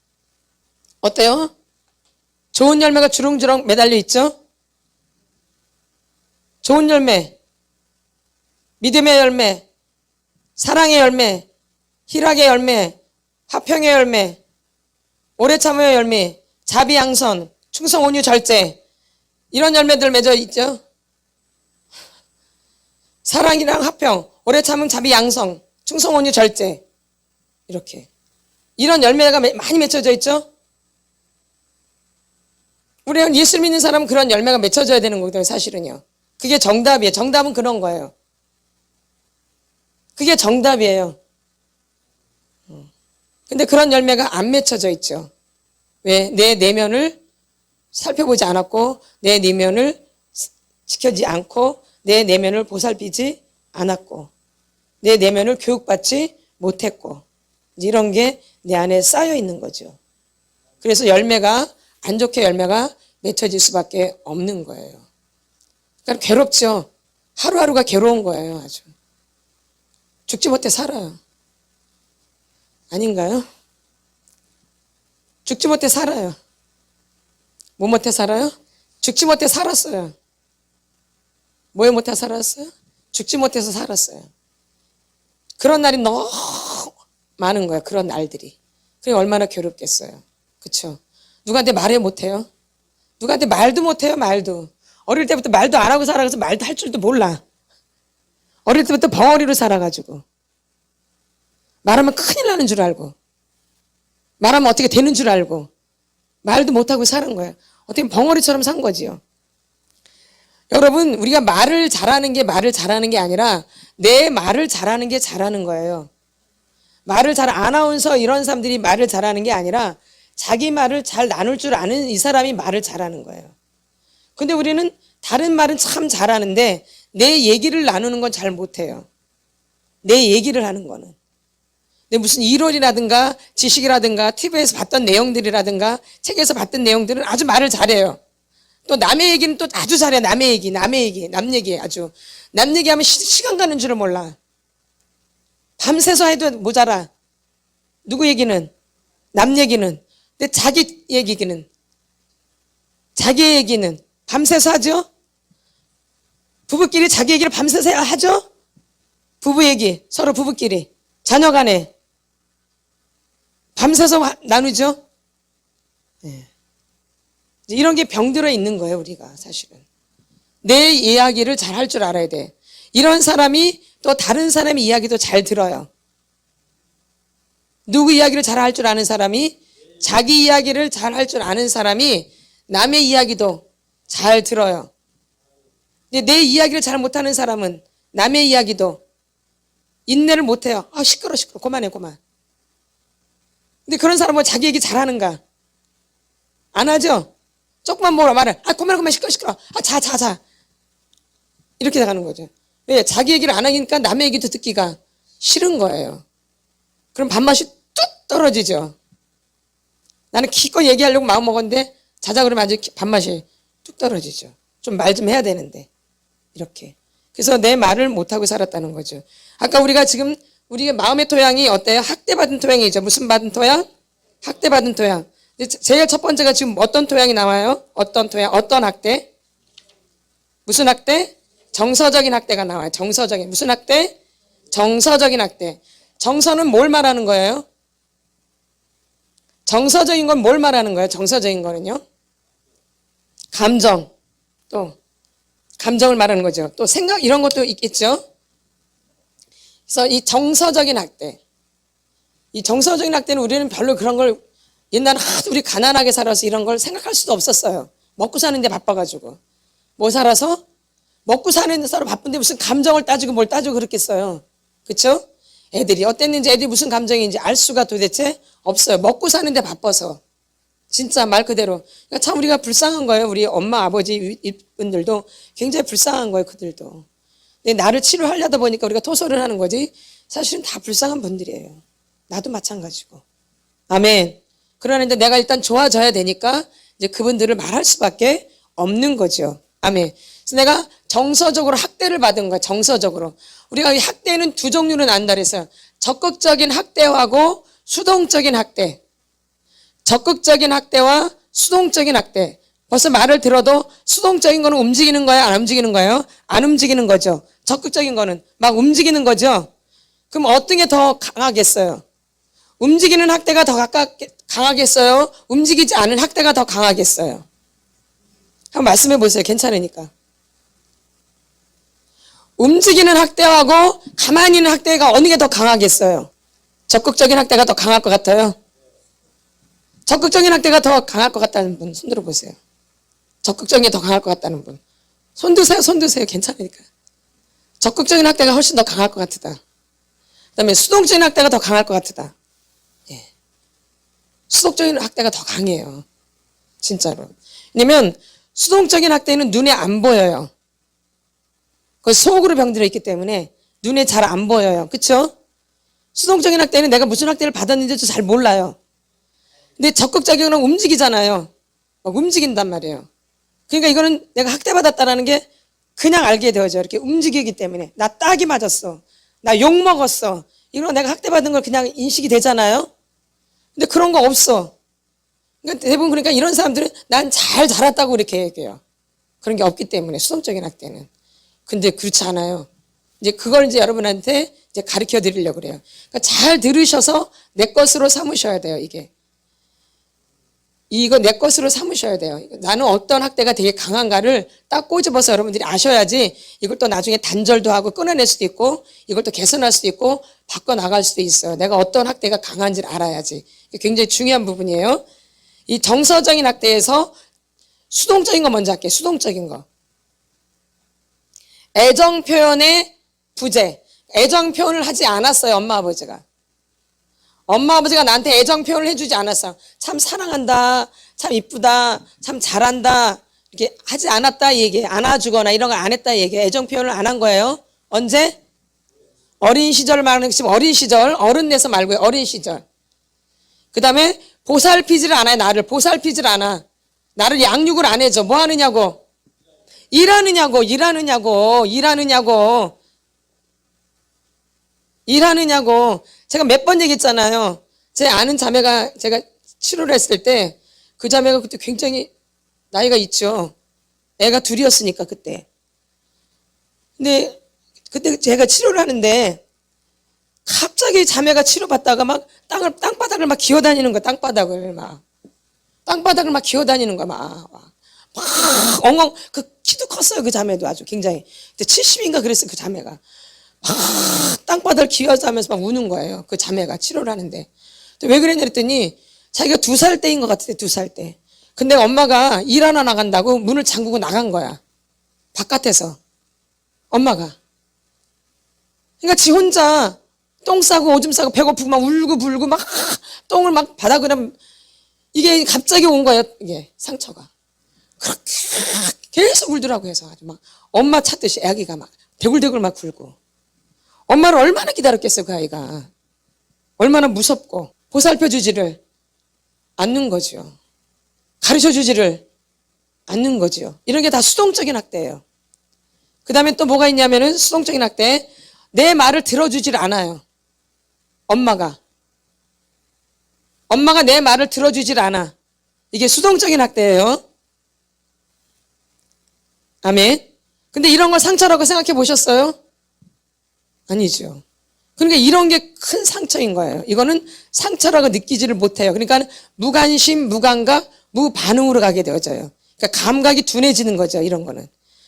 어때요? 좋은 열매가 주렁주렁 매달려 있죠? 좋은 열매, 믿음의 열매, 사랑의 열매, 희락의 열매, 화평의 열매, 오래 참음의 열매, 자비양선, 충성, 온유, 절제, 이런 열매들 맺어 있죠. 사랑이랑 화평, 오래 참음, 자비, 양성, 충성, 온유, 절제, 이렇게 이런 열매가 많이 맺혀져 있죠. 우리는 예수 믿는 사람은 그런 열매가 맺혀져야 되는 거거든요. 사실은요. 그게 정답이에요. 정답은 그런 거예요. 그게 정답이에요. 근데 그런 열매가 안 맺혀져 있죠. 왜? 내 내면을 살펴보지 않았고, 내 내면을 지켜지 않고, 내 내면을 보살피지 않았고, 내 내면을 교육받지 못했고, 이런 게 내 안에 쌓여 있는 거죠. 그래서 안 좋게 열매가 맺혀질 수밖에 없는 거예요. 그러니까 괴롭죠. 하루하루가 괴로운 거예요, 아주. 죽지 못해 살아요. 아닌가요? 죽지 못해 살아요. 뭐 못해 살아요? 죽지 못해 살았어요. 뭐에 못해 살았어요? 죽지 못해서 살았어요. 그런 날이 너무 많은 거예요. 그런 날들이. 그게 얼마나 괴롭겠어요. 그쵸? 누구한테 말해 못해요? 누구한테 말도 못해요, 말도. 어릴 때부터 말도 안 하고 살아가서 말도 할 줄도 몰라. 어릴 때부터 벙어리로 살아가지고. 말하면 큰일 나는 줄 알고. 말하면 어떻게 되는 줄 알고. 말도 못하고 사는 거예요. 어떻게 벙어리처럼 산 거지요. 여러분, 우리가 말을 잘하는 게 아니라 내 말을 잘하는 게 잘하는 거예요. 아나운서 이런 사람들이 말을 잘하는 게 아니라 자기 말을 잘 나눌 줄 아는 이 사람이 말을 잘하는 거예요. 근데 우리는 다른 말은 참 잘하는데 내 얘기를 나누는 건 잘 못해요. 내 얘기를 하는 거는. 근데 무슨 이론이라든가 지식이라든가 TV에서 봤던 내용들이라든가 책에서 봤던 내용들은 아주 말을 잘해요. 또 남의 얘기는 또 아주 잘해. 남 얘기 아주. 남 얘기하면 시간 가는 줄을 몰라. 밤새서 해도 모자라. 누구 얘기는? 남 얘기는. 근데 자기 얘기는 밤새서 하죠? 부부끼리 자기 얘기를 밤새서 하죠? 부부 얘기, 서로 부부끼리. 자녀 간에. 밤새서 나누죠? 네. 이런 게 병들어 있는 거예요, 우리가 사실은. 내 이야기를 잘 할 줄 알아야 돼. 이런 사람이 또 다른 사람의 이야기도 잘 들어요. 누구 이야기를 잘 할 줄 아는 사람이, 자기 이야기를 잘 할 줄 아는 사람이 남의 이야기도 잘 들어요. 근데 내 이야기를 잘 못하는 사람은 남의 이야기도 인내를 못해요. 아, 시끄러. 그만해. 근데 그런 사람은 자기 얘기 잘하는가? 안 하죠? 조금만 뭐라 말해. 아, 그만, 시끄러. 아, 자. 이렇게 나가는 거죠. 왜? 자기 얘기를 안 하니까 남의 얘기도 듣기가 싫은 거예요. 그럼 밥맛이 뚝 떨어지죠. 나는 기껏 얘기하려고 마음 먹었는데 자자 그러면 아주 밥맛이 뚝 떨어지죠. 좀 말 좀 해야 되는데 이렇게. 그래서 내 말을 못하고 살았다는 거죠. 아까 우리가 지금 우리의 마음의 토양이 어때요? 학대받은 토양이죠. 무슨 받은 토양? 학대받은 토양. 제일 첫 번째가 지금 어떤 토양이 나와요? 어떤 토양? 어떤 학대? 무슨 학대? 정서적인 학대가 나와요. 정서적인. 무슨 학대? 정서적인 학대. 정서는 뭘 말하는 거예요? 정서적인 건 뭘 말하는 거예요? 정서적인 거는요? 감정. 또 감정을 말하는 거죠. 또 생각 이런 것도 있겠죠. 그래서 이 정서적인 학대. 이 정서적인 학대는 우리는 별로 그런 걸 옛날에 하도 우리 가난하게 살아서 이런 걸 생각할 수도 없었어요. 먹고 사는데 바빠가지고. 뭐 살아서? 먹고 사는데 서로 바쁜데 무슨 감정을 따지고 뭘 따지고 그렇겠어요. 그렇죠? 애들이 어땠는지 애들이 무슨 감정인지 알 수가 도대체 없어요. 먹고 사는데 바빠서. 진짜 말 그대로. 그러니까 참 우리가 불쌍한 거예요. 우리 엄마 아버지 이분들도 굉장히 불쌍한 거예요. 그들도. 근데 나를 치료하려다 보니까 우리가 토설을 하는 거지 사실은 다 불쌍한 분들이에요. 나도 마찬가지고. 아멘. 그러는데 내가 일단 좋아져야 되니까 이제 그분들을 말할 수밖에 없는 거죠. 아멘. 그래서 내가 정서적으로 학대를 받은 거야. 정서적으로. 우리가 이 학대는 두 종류로 나눈다 그랬어요. 적극적인 학대하고 수동적인 학대. 적극적인 학대와 수동적인 학대. 벌써 말을 들어도 수동적인 거는 움직이는 거예요? 안 움직이는 거예요? 안 움직이는 거죠. 적극적인 거는 막 움직이는 거죠. 그럼 어떤 게 더 강하겠어요? 움직이는 학대가 더 강하겠어요? 움직이지 않은 학대가 더 강하겠어요? 한번 말씀해 보세요. 괜찮으니까. 움직이는 학대하고 가만히 있는 학대가 어느 게 더 강하겠어요? 적극적인 학대가 더 강할 것 같아요? 적극적인 학대가 더 강할 것 같다는 분 손 들어보세요. 적극적인 게 더 강할 것 같다는 분. 손 드세요. 손 드세요. 괜찮으니까. 적극적인 학대가 훨씬 더 강할 것 같다. 그 다음에 수동적인 학대가 더 강할 것 같다. 예. 수동적인 학대가 더 강해요. 진짜로. 왜냐면 수동적인 학대는 눈에 안 보여요. 그 속으로 병들어 있기 때문에 눈에 잘 안 보여요. 그렇죠? 수동적인 학대는 내가 무슨 학대를 받았는지도 잘 몰라요. 근데 적극적인 건 움직이잖아요. 막 움직인단 말이에요. 그러니까 이거는 내가 학대받았다라는 게 그냥 알게 되어져. 이렇게 움직이기 때문에. 나 딱이 맞았어. 나 욕 먹었어. 이거 내가 학대받은 걸 그냥 인식이 되잖아요. 근데 그런 거 없어. 그러니까 대부분 그러니까 이런 사람들은 난 잘 자랐다고 이렇게 얘기해요. 그런 게 없기 때문에 수동적인 학대는. 근데 그렇지 않아요. 이제 그걸 이제 여러분한테 이제 가르쳐 드리려고 그래요. 그러니까 잘 들으셔서 내 것으로 삼으셔야 돼요, 이게. 이거 내 것으로 삼으셔야 돼요. 나는 어떤 학대가 되게 강한가를 딱 꼬집어서 여러분들이 아셔야지 이걸 또 나중에 단절도 하고 끊어낼 수도 있고 이걸 또 개선할 수도 있고 바꿔나갈 수도 있어요. 내가 어떤 학대가 강한지를 알아야지. 이게 굉장히 중요한 부분이에요. 이 정서적인 학대에서 수동적인 거 먼저 할게요. 수동적인 거. 애정 표현의 부재. 애정 표현을 하지 않았어요. 엄마 아버지가. 엄마 아버지가 나한테 애정 표현을 해주지 않았어. 참 사랑한다. 참 이쁘다. 참 잘한다. 이렇게 하지 않았다 얘기해. 안아주거나 이런 거 안 했다 얘기해. 애정 표현을 안 한 거예요. 언제? 어린 시절 말하는 지금 어린 시절. 어른 내서 말고요. 어린 시절. 그 다음에 보살피지를 않아요. 나를 보살피지를 않아. 나를 양육을 안 해줘. 뭐 하느냐고. 일하느냐고. 제가 몇 번 얘기했잖아요. 제 아는 자매가 제가 치료를 했을 때 그 자매가 그때 굉장히 나이가 있죠. 애가 둘이었으니까 그때. 근데 그때 제가 치료를 하는데 갑자기 자매가 치료받다가 막 땅바닥을 막 기어다니는 거야. 땅바닥을 막 기어다니는 거야. 막 엉엉. 그 키도 컸어요. 그 자매도 아주 굉장히. 근데 70인가 그랬어요. 그 자매가. 막 땅바닥을 기어다니면서 막 우는 거예요. 그 자매가 치료를 하는데. 왜 그랬냐 그랬더니 자기가 2살 때인 것 같아. 2살 때. 근데 엄마가 일하러 나간다고 문을 잠그고 나간 거야. 바깥에서. 엄마가. 그러니까 지 혼자 똥 싸고 오줌 싸고 배고프고 막 울고 불고 막 똥을 막 바닥으로 이게 갑자기 온 거예요. 이게 상처가. 그렇게 계속 울더라고 해서 아주 막 엄마 찾듯이 애기가 막 대굴대굴 막 굴고. 엄마를 얼마나 기다렸겠어요, 그 아이가. 얼마나 무섭고 보살펴주지를 않는 거죠. 가르쳐주지를 않는 거죠. 이런 게 다 수동적인 학대예요. 그 다음에 또 뭐가 있냐면은 수동적인 학대. 내 말을 들어주질 않아요. 엄마가 내 말을 들어주질 않아. 이게 수동적인 학대예요. 아멘. 근데 이런 걸 상처라고 생각해 보셨어요? 아니죠. 그러니까 이런 게 큰 상처인 거예요. 이거는 상처라고 느끼지를 못해요. 그러니까 무관심, 무감각, 무반응으로 가게 되어져요. 그러니까 감각이 둔해지는 거죠. 이런 거는.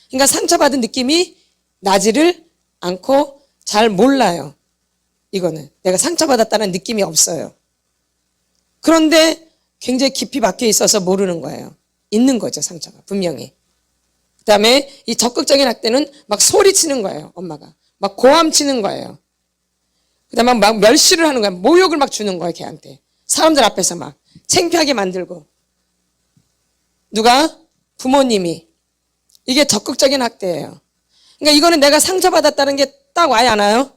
그러니까 상처받은 느낌이 나지를 않고 잘 몰라요. 이거는 내가 상처받았다는 느낌이 없어요. 그런데 굉장히 깊이 박혀 있어서 모르는 거예요. 있는 거죠, 상처가 분명히. 그 다음에 이 적극적인 학대는 막 소리치는 거예요. 엄마가 막 고함치는 거예요. 그 다음에 막 멸시를 하는 거예요. 모욕을 막 주는 거예요, 걔한테. 사람들 앞에서 막 창피하게 만들고. 누가? 부모님이. 이게 적극적인 학대예요. 그러니까 이거는 내가 상처받았다는 게 딱 와야 안 와요?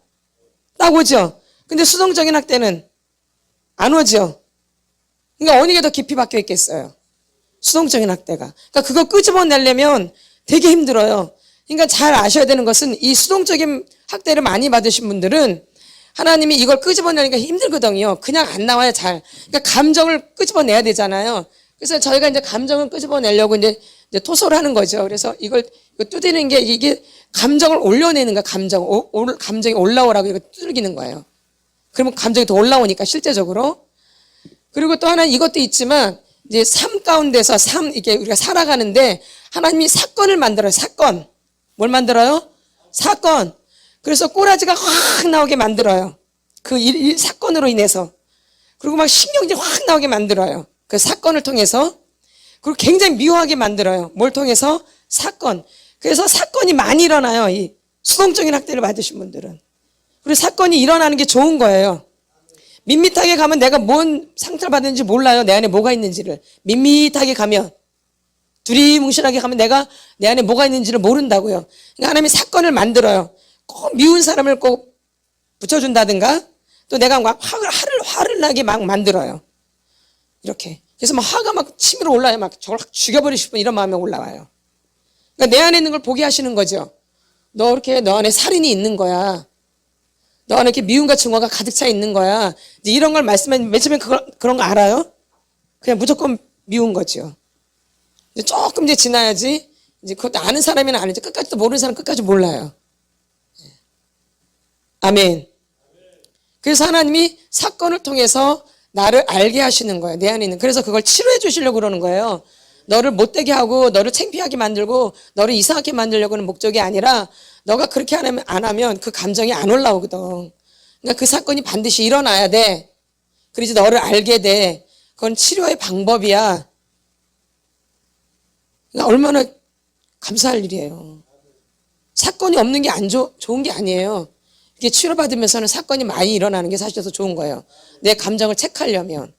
딱 오죠. 근데 수동적인 학대는 안 오죠. 그러니까 어느 게 더 깊이 박혀 있겠어요? 수동적인 학대가. 그러니까 그거 끄집어내려면 되게 힘들어요. 그러니까 잘 아셔야 되는 것은 이 수동적인 학대를 많이 받으신 분들은 하나님이 이걸 끄집어내니까 힘들거든요. 그냥 안 나와요, 잘. 그러니까 감정을 끄집어내야 되잖아요. 그래서 저희가 이제 감정을 끄집어내려고 이제 토소를 하는 거죠. 그래서 이걸 두드리는 게 이게 감정을 올려내는 거야, 감정이 올라오라고 이거 두들기는 거예요. 그러면 감정이 더 올라오니까 실제적으로. 그리고 또 하나 이것도 있지만 이제 삶 가운데서 이게 우리가 살아가는데 하나님이 사건을 만들어요, 사건. 뭘 만들어요? 사건. 그래서 꼬라지가 확 나오게 만들어요. 그 사건으로 인해서. 그리고 막 신경질이 확 나오게 만들어요. 그 사건을 통해서. 그리고 굉장히 미워하게 만들어요. 뭘 통해서? 사건. 그래서 사건이 많이 일어나요. 이 수동적인 학대를 받으신 분들은. 그리고 사건이 일어나는 게 좋은 거예요. 밋밋하게 가면 내가 뭔 상처를 받는지 몰라요. 내 안에 뭐가 있는지를. 밋밋하게 가면. 두리뭉실하게 가면 내가 내 안에 뭐가 있는지를 모른다고요. 그러니까 하나님이 사건을 만들어요. 꼭 미운 사람을 꼭 붙여준다든가 또 내가 막 화를 나게 막 만들어요. 이렇게. 그래서 막 화가 막 치밀어 올라요. 막 저걸 죽여버리고 싶은 이런 마음이 올라와요. 그러니까 내 안에 있는 걸 보게 하시는 거죠. 너 안에 살인이 있는 거야. 너 안에 이렇게 미움과 증오가 가득 차 있는 거야. 이제 이런 걸 말씀하면 맨 처음에 그런 거 알아요? 그냥 무조건 미운 거죠. 이제 조금 이제 지나야지. 이제 그것도 아는 사람이나 아는지 끝까지 또 모르는 사람 끝까지 몰라요. 아멘. 그래서 하나님이 사건을 통해서 나를 알게 하시는 거예요. 내 안에 있는. 그래서 그걸 치료해 주시려고 그러는 거예요. 너를 못되게 하고 너를 창피하게 만들고 너를 이상하게 만들려고 하는 목적이 아니라 너가 그렇게 안 하면 그 감정이 안 올라오거든. 그러니까 그 사건이 반드시 일어나야 돼. 그래서 너를 알게 돼. 그건 치료의 방법이야. 그러니까 얼마나 감사할 일이에요. 사건이 없는 게 좋은 게 아니에요. 이게 치료받으면서는 사건이 많이 일어나는 게 사실 더 좋은 거예요. 내 감정을 체크하려면.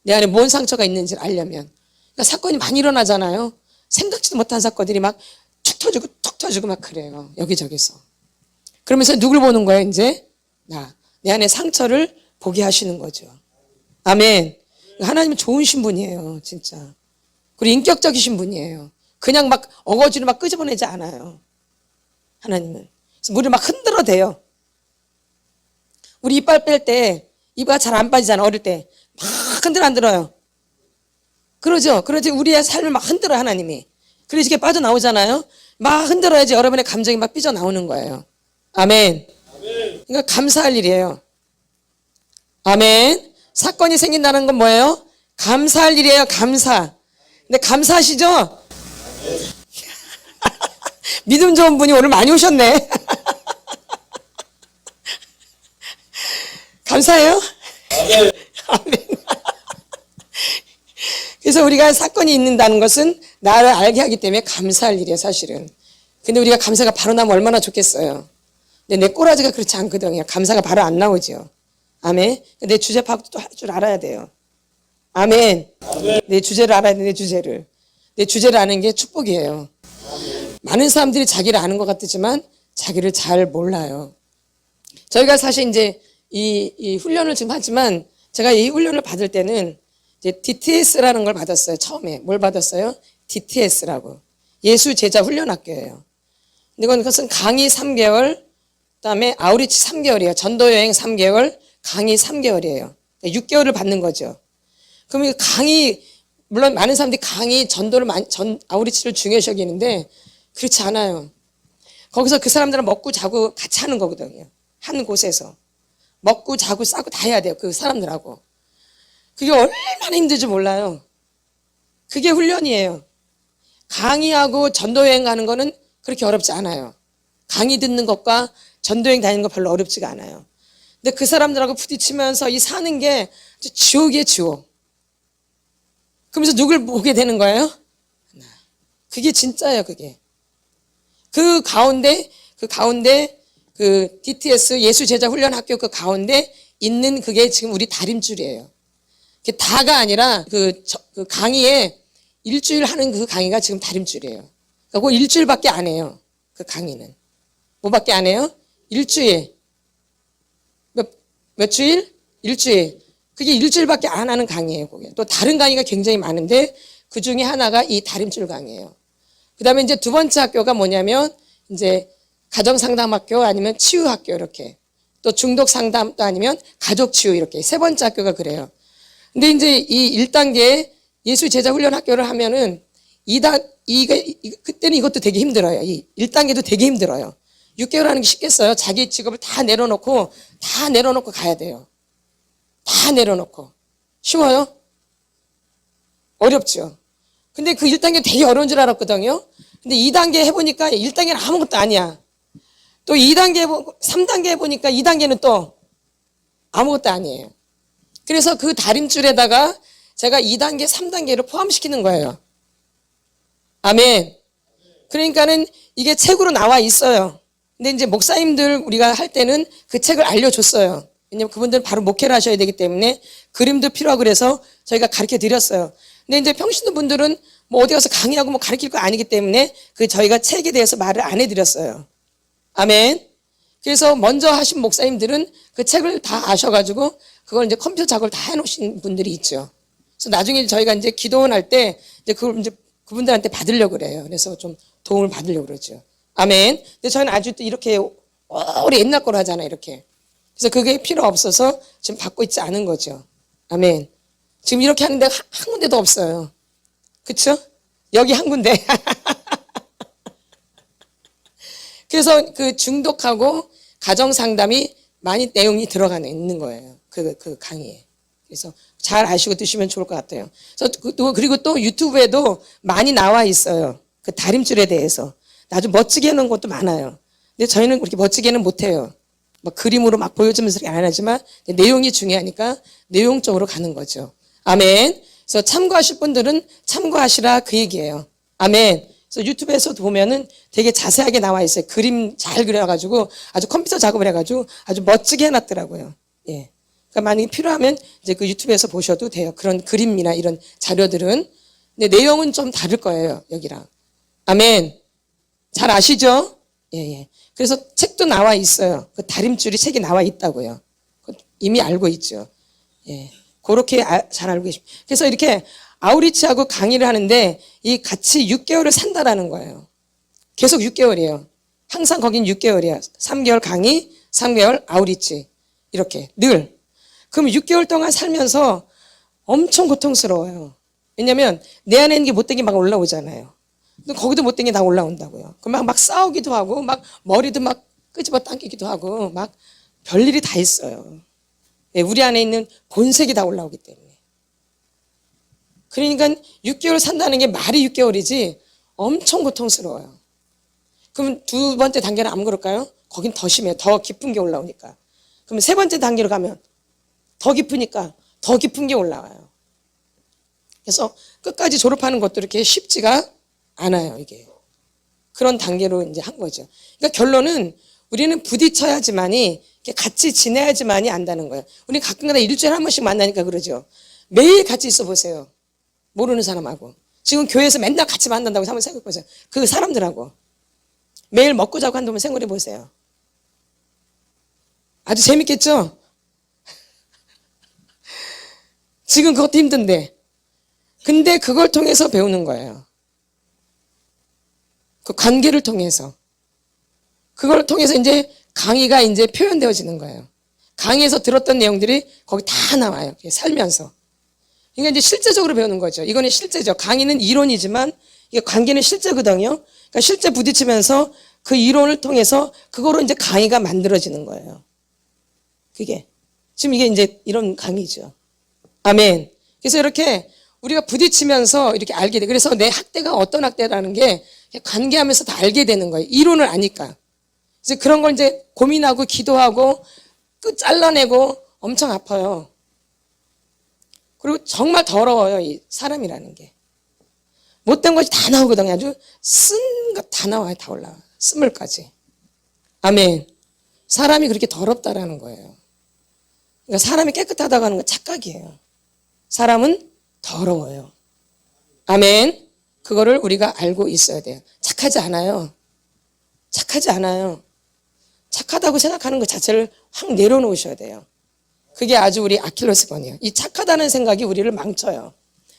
내 안에 뭔 상처가 있는지를 알려면. 그러니까 사건이 많이 일어나잖아요. 생각지도 못한 사건들이 막 툭 터지고 툭 터지고 막 그래요. 여기저기서. 그러면서 누굴 보는 거예요, 이제? 내 안에 상처를 보게 하시는 거죠. 아멘. 하나님은 좋으신 분이에요, 진짜. 그리고 인격적이신 분이에요. 그냥 막 어거지로 막 끄집어내지 않아요. 하나님은. 그래서 물을 막 흔들어대요. 우리 이빨 뺄 때 이빨 잘 안 빠지잖아, 어릴 때. 막 흔들어 안 들어요. 그러죠. 그러지 우리의 삶을 막 흔들어 하나님이. 그래서 이게 빠져나오잖아요. 막 흔들어야지 여러분의 감정이 막 삐져나오는 거예요. 아멘. 그러니까 감사할 일이에요. 아멘. 사건이 생긴다는 건 뭐예요? 감사할 일이에요. 감사. 근데 감사하시죠? 믿음 좋은 분이 오늘 많이 오셨네. 감사해요? 아멘. 그래서 우리가 사건이 있는다는 것은 나를 알게 하기 때문에 감사할 일이에요, 사실은. 근데 우리가 감사가 바로 나면 얼마나 좋겠어요. 근데 내 꼬라지가 그렇지 않거든요. 감사가 바로 안 나오죠. 아멘. 내 주제 파악도 할 줄 알아야 돼요. 아멘. 내 주제를 알아야 돼, 내 주제를. 내 주제를 아는 게 축복이에요. 많은 사람들이 자기를 아는 것 같지만 자기를 잘 몰라요. 저희가 사실 이제 이 훈련을 지금 하지만 제가 이 훈련을 받을 때는 이제 DTS라는 걸 받았어요. 처음에 뭘 받았어요? DTS라고 예수 제자 훈련 학교예요. 근데 그것은 강의 3개월, 그다음에 아우리치 3개월이에요. 전도 여행 3개월, 강의 3개월이에요. 6개월을 받는 거죠. 그럼 강의 물론 많은 사람들이 강의 전도를 아우리치를 중요시 여기는데 그렇지 않아요. 거기서 그 사람들은 먹고 자고 같이 하는 거거든요. 한 곳에서 먹고 자고 싸고 다 해야 돼요. 그 사람들하고. 그게 얼마나 힘들지 몰라요. 그게 훈련이에요. 강의하고 전도여행 가는 거는 그렇게 어렵지 않아요. 강의 듣는 것과 전도여행 다니는 거 별로 어렵지가 않아요. 근데 그 사람들하고 부딪히면서 이 사는 게 지옥이에요, 지옥. 그러면서 누굴 보게 되는 거예요? 그게 진짜예요, 그게. 그 가운데 그 DTS 예수 제자 훈련 학교 그 가운데 있는 그게 지금 우리 다림줄이에요. 그게 다가 아니라 그 강의에 일주일 하는 그 강의가 지금 다림줄이에요. 그거 일주일밖에 안 해요. 그 강의는. 뭐밖에 안 해요? 일주일. 몇 주일? 일주일. 그게 일주일밖에 안 하는 강의예요, 그게. 또 다른 강의가 굉장히 많은데 그 중에 하나가 이 다림줄 강의예요. 그 다음에 이제 두 번째 학교가 뭐냐면 이제 가정상담학교 아니면 치유학교 이렇게. 또 중독상담도 아니면 가족치유 이렇게. 세 번째 학교가 그래요. 근데 이제 이 1단계 예수 제자 훈련 학교를 하면은 그때는 이것도 되게 힘들어요. 이 1단계도 되게 힘들어요. 6개월 하는 게 쉽겠어요. 자기 직업을 다 내려놓고 가야 돼요. 다 내려놓고. 쉬워요? 어렵죠. 근데 그 1단계 되게 어려운 줄 알았거든요. 근데 2단계 해보니까 1단계는 아무것도 아니야. 또 2단계 해보고 3단계 해보니까 2단계는 또 아무것도 아니에요. 그래서 그 다림줄에다가 제가 2단계, 3단계를 포함시키는 거예요. 아멘. 그러니까는 이게 책으로 나와 있어요. 근데 이제 목사님들 우리가 할 때는 그 책을 알려줬어요. 왜냐면 그분들은 바로 목회를 하셔야 되기 때문에 그림도 필요하고 그래서 저희가 가르쳐 드렸어요. 근데 이제 평신도 분들은 뭐 어디 가서 강의하고 뭐 가르칠 거 아니기 때문에 그 저희가 책에 대해서 말을 안 해드렸어요. 아멘. 그래서 먼저 하신 목사님들은 그 책을 다 아셔가지고 그걸 이제 컴퓨터 작업을 다 해놓으신 분들이 있죠. 그래서 나중에 저희가 이제 기도원 할 때 이제 그걸 이제 그분들한테 받으려고 그래요. 그래서 좀 도움을 받으려고 그러죠. 아멘. 근데 저는 아주 또 이렇게 오래 옛날 거로 하잖아요. 이렇게. 그래서 그게 필요 없어서 지금 받고 있지 않은 거죠. 아멘. 지금 이렇게 하는데 한 군데도 없어요. 그쵸? 여기 한 군데. 그래서 그 중독하고 가정상담이 많이 내용이 들어가 있는 거예요. 그 강의에. 그래서 잘 아시고 드시면 좋을 것 같아요. 그리고 또 유튜브에도 많이 나와 있어요. 그 다림줄에 대해서. 아주 멋지게 해놓은 것도 많아요. 근데 저희는 그렇게 멋지게는 못해요. 막 그림으로 막 보여주면서 그렇게 안 하지만 내용이 중요하니까 내용적으로 가는 거죠. 아멘. 그래서 참고하실 분들은 참고하시라 그 얘기예요. 아멘. 그래서 유튜브에서도 보면은 되게 자세하게 나와 있어요. 그림 잘 그려가지고 아주 컴퓨터 작업을 해가지고 아주 멋지게 해놨더라고요. 예. 그러니까 만약에 필요하면 이제 그 유튜브에서 보셔도 돼요. 그런 그림이나 이런 자료들은. 근데 내용은 좀 다를 거예요. 여기랑. 아멘. 잘 아시죠? 예, 예. 그래서 책도 나와 있어요. 그 다림줄이 책이 나와 있다고요. 이미 알고 있죠. 예. 그렇게 잘 알고 계십니다. 그래서 이렇게 아우리치하고 강의를 하는데 이 같이 6개월을 산다라는 거예요. 계속 6개월이에요. 항상 거긴 6개월이야. 3개월 강의, 3개월 아우리치. 이렇게 늘. 그럼 6개월 동안 살면서 엄청 고통스러워요. 왜냐면 내 안에 있는 게 못된 게 막 올라오잖아요. 거기도 못된 게 다 올라온다고요. 그럼 막 싸우기도 하고 막 머리도 막 끄집어 당기기도 하고 막 별일이 다 있어요. 우리 안에 있는 본색이 다 올라오기 때문에. 그러니까 6개월 산다는 게 말이 6개월이지 엄청 고통스러워요. 그럼 두 번째 단계는 안 그럴까요? 거긴 더 심해요. 더 깊은 게 올라오니까. 그럼 세 번째 단계로 가면 더 깊으니까 더 깊은 게 올라와요. 그래서 끝까지 졸업하는 것도 이렇게 쉽지가 않아요, 이게. 그런 단계로 이제 한 거죠. 그러니까 결론은 우리는 부딪혀야지만이 같이 지내야지만이 안다는 거예요. 우리 가끔가다 일주일에 한 번씩 만나니까 그러죠. 매일 같이 있어 보세요. 모르는 사람하고. 지금 교회에서 맨날 같이 만난다고 한번 생각해 보세요. 그 사람들하고. 매일 먹고 자고 한다면 생각해 보세요. 아주 재밌겠죠? 지금 그것도 힘든데. 근데 그걸 통해서 배우는 거예요. 그 관계를 통해서. 그걸 통해서 이제 강의가 이제 표현되어지는 거예요. 강의에서 들었던 내용들이 거기 다 나와요. 살면서. 이게 이제 실제적으로 배우는 거죠. 이거는 실제죠. 강의는 이론이지만 이게 관계는 실제거든요. 그러니까 실제 부딪히면서 그 이론을 통해서 그거로 이제 강의가 만들어지는 거예요. 그게. 지금 이게 이제 이런 강의죠. 아멘. 그래서 이렇게 우리가 부딪히면서 이렇게 알게 돼. 그래서 내 학대가 어떤 학대라는 게 관계하면서 다 알게 되는 거예요. 이론을 아니까. 이제 그런 걸 이제 고민하고 기도하고 끝 잘라내고 엄청 아파요. 그리고 정말 더러워요. 이 사람이라는 게. 못된 것이 다 나오거든요. 아주 쓴 것 다 나와요. 다 올라와. 쓴물까지. 아멘. 사람이 그렇게 더럽다라는 거예요. 그러니까 사람이 깨끗하다고 하는 건 착각이에요. 사람은 더러워요. 아멘. 그거를 우리가 알고 있어야 돼요. 착하지 않아요. 착하지 않아요. 착하다고 생각하는 것 자체를 확 내려놓으셔야 돼요. 그게 아주 우리 아킬레스건이에요. 이 착하다는 생각이 우리를 망쳐요.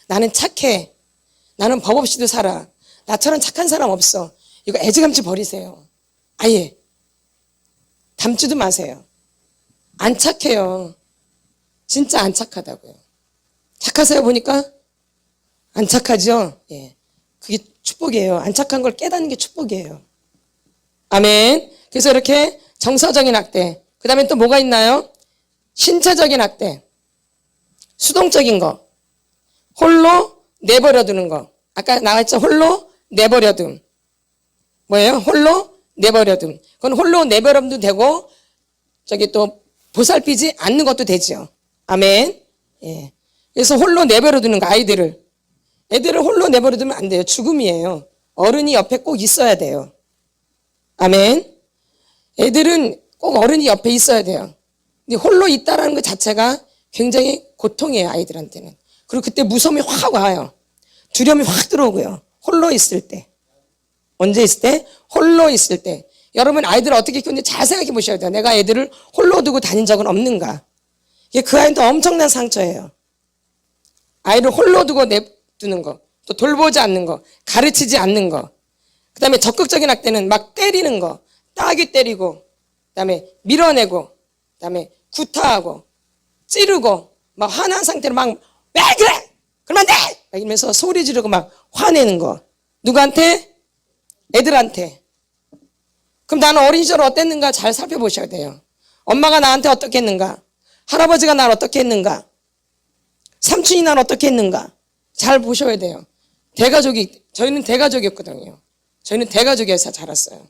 나는 착해. 나는 법 없이도 살아. 나처럼 착한 사람 없어. 이거 애지감치 버리세요. 아예. 담지도 마세요. 안 착해요. 진짜 안 착하다고요. 착하세요 보니까? 안 착하죠? 예. 그게 축복이에요. 안 착한 걸 깨닫는 게 축복이에요. 아멘. 그래서 이렇게 정서적인 학대. 그 다음에 또 뭐가 있나요? 신체적인 학대. 수동적인 거. 홀로 내버려두는 거. 아까 나왔죠? 홀로 내버려둠. 뭐예요? 홀로 내버려둠. 그건 홀로 내버려둠도 되고, 저기 또 보살피지 않는 것도 되죠. 아멘. 예. 그래서 홀로 내버려두는 거, 아이들을. 애들을 홀로 내버려두면 안 돼요. 죽음이에요. 어른이 옆에 꼭 있어야 돼요. 아멘. 애들은 꼭 어른이 옆에 있어야 돼요. 근데 홀로 있다라는 것 자체가 굉장히 고통이에요, 아이들한테는. 그리고 그때 무서움이 확 와요. 두려움이 확 들어오고요. 홀로 있을 때. 언제 있을 때? 홀로 있을 때. 여러분 아이들을 어떻게 키우는지 잘 생각해 보셔야 돼요. 내가 애들을 홀로 두고 다닌 적은 없는가? 이게 그 아이도 엄청난 상처예요. 아이를 홀로 두고 내두는 거, 또 돌보지 않는 거, 가르치지 않는 거. 그 다음에 적극적인 학대는 막 때리는 거, 따귀 때리고, 그 다음에 밀어내고, 그 다음에 구타하고, 찌르고, 막 화난 상태로 막, 왜 그래! 그러면 안 돼! 막 이러면서 소리 지르고 막 화내는 거. 누구한테? 애들한테. 그럼 나는 어린 시절 어땠는가 잘 살펴보셔야 돼요. 엄마가 나한테 어떻게 했는가? 할아버지가 날 어떻게 했는가? 삼촌이 날 어떻게 했는가? 잘 보셔야 돼요. 저희는 대가족이었거든요. 저희는 대가족에서 자랐어요.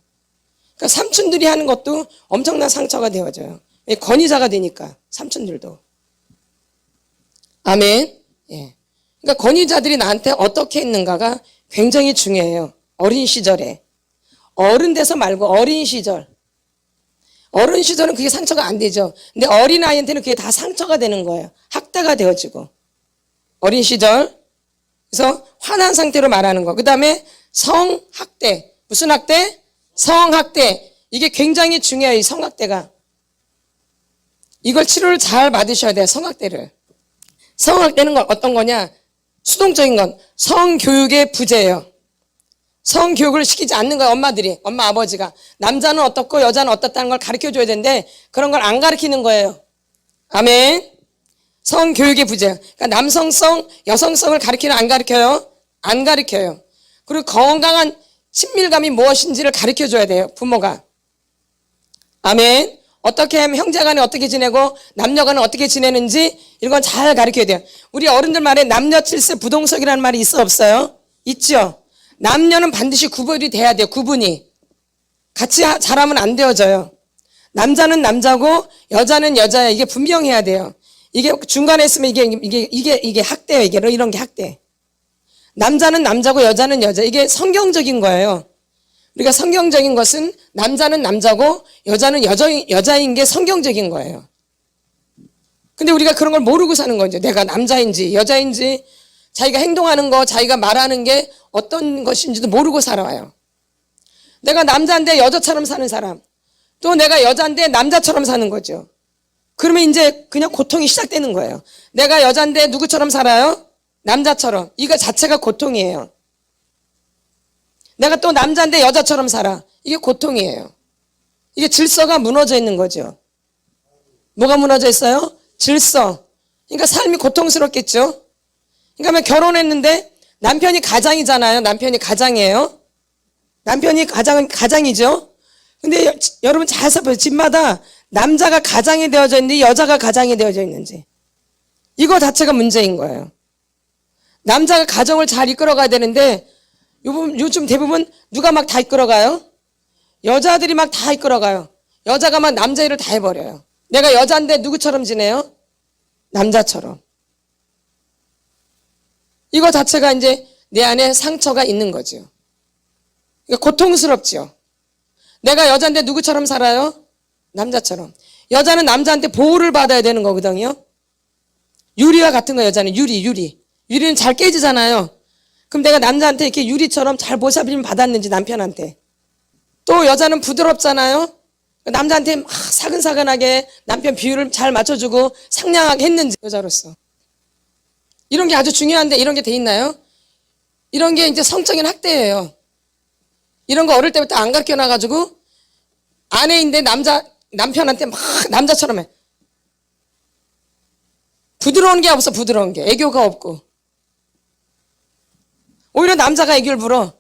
그러니까 삼촌들이 하는 것도 엄청난 상처가 되어져요. 권위자가 되니까, 삼촌들도. 아멘. 예. 그러니까 권위자들이 나한테 어떻게 했는가가 굉장히 중요해요. 어린 시절에. 어른 돼서 말고 어린 시절. 어른 시절은 그게 상처가 안 되죠. 근데 어린아이한테는 그게 다 상처가 되는 거예요. 학대가 되어지고. 어린 시절. 그래서 화난 상태로 말하는 거. 그 다음에 성학대. 무슨 학대? 성학대. 이게 굉장히 중요해요. 이 성학대가. 이걸 치료를 잘 받으셔야 돼요. 성학대를. 성학대는 건 어떤 거냐? 수동적인 건 성교육의 부재예요. 성교육을 시키지 않는 거예요. 엄마들이. 엄마 아버지가. 남자는 어떻고 여자는 어떻다는 걸 가르쳐줘야 되는데 그런 걸 안 가르치는 거예요. 아멘. 성교육의 부재. 그러니까 남성성, 여성성을 가르치는 안 가르쳐요? 안 가르쳐요. 그리고 건강한 친밀감이 무엇인지를 가르쳐줘야 돼요. 부모가. 아멘. 어떻게 하면 형제간에 어떻게 지내고 남녀간에 어떻게 지내는지 이건 잘 가르쳐야 돼요. 우리 어른들 말에 남녀 칠세 부동석이라는 말이 있어 없어요? 있죠. 남녀는 반드시 구분이 돼야 돼요. 구분이. 같이 자라면 안 되어져요. 남자는 남자고 여자는 여자야. 이게 분명해야 돼요. 이게 중간에 있으면 이게 학대예요. 이게 이런 게 학대. 남자는 남자고 여자는 여자. 이게 성경적인 거예요. 우리가 성경적인 것은 남자는 남자고 여자는 여자인 게 성경적인 거예요. 근데 우리가 그런 걸 모르고 사는 거죠. 내가 남자인지 여자인지 자기가 행동하는 거, 자기가 말하는 게 어떤 것인지도 모르고 살아와요. 내가 남자인데 여자처럼 사는 사람, 또 내가 여자인데 남자처럼 사는 거죠. 그러면 이제 그냥 고통이 시작되는 거예요. 내가 여자인데 누구처럼 살아요? 남자처럼. 이거 자체가 고통이에요. 내가 또 남자인데 여자처럼 살아. 이게 고통이에요. 이게 질서가 무너져 있는 거죠. 뭐가 무너져 있어요? 질서. 그러니까 삶이 고통스럽겠죠. 그러니까 결혼했는데 남편이 가장이잖아요. 남편이 가장이에요. 남편이 가장이죠. 근데 여러분 잘 살펴보세요. 집마다 남자가 가장이 되어져 있는지 여자가 가장이 되어져 있는지. 이거 자체가 문제인 거예요. 남자가 가정을 잘 이끌어가야 되는데 요즘 대부분 누가 막 다 이끌어가요? 여자들이 막 다 이끌어가요. 여자가 막 남자 일을 다 해버려요. 내가 여자인데 누구처럼 지내요? 남자처럼. 이거 자체가 이제 내 안에 상처가 있는 거죠. 그러니까 고통스럽죠. 내가 여자인데 누구처럼 살아요? 남자처럼. 여자는 남자한테 보호를 받아야 되는 거거든요. 유리와 같은 거 여자는 유리는 잘 깨지잖아요. 그럼 내가 남자한테 이렇게 유리처럼 잘 보살핌 받았는지 남편한테. 또 여자는 부드럽잖아요. 남자한테 막 사근사근하게 남편 비율을 잘 맞춰주고 상냥하게 했는지 여자로서. 이런 게 아주 중요한데 이런 게 돼 있나요? 이런 게 이제 성적인 학대예요. 이런 거 어릴 때부터 안 가르쳐 놔가지고 아내인데 남편한테 막 남자처럼 해. 부드러운 게 없어. 부드러운 게. 애교가 없고. 오히려 남자가 애교를 부려.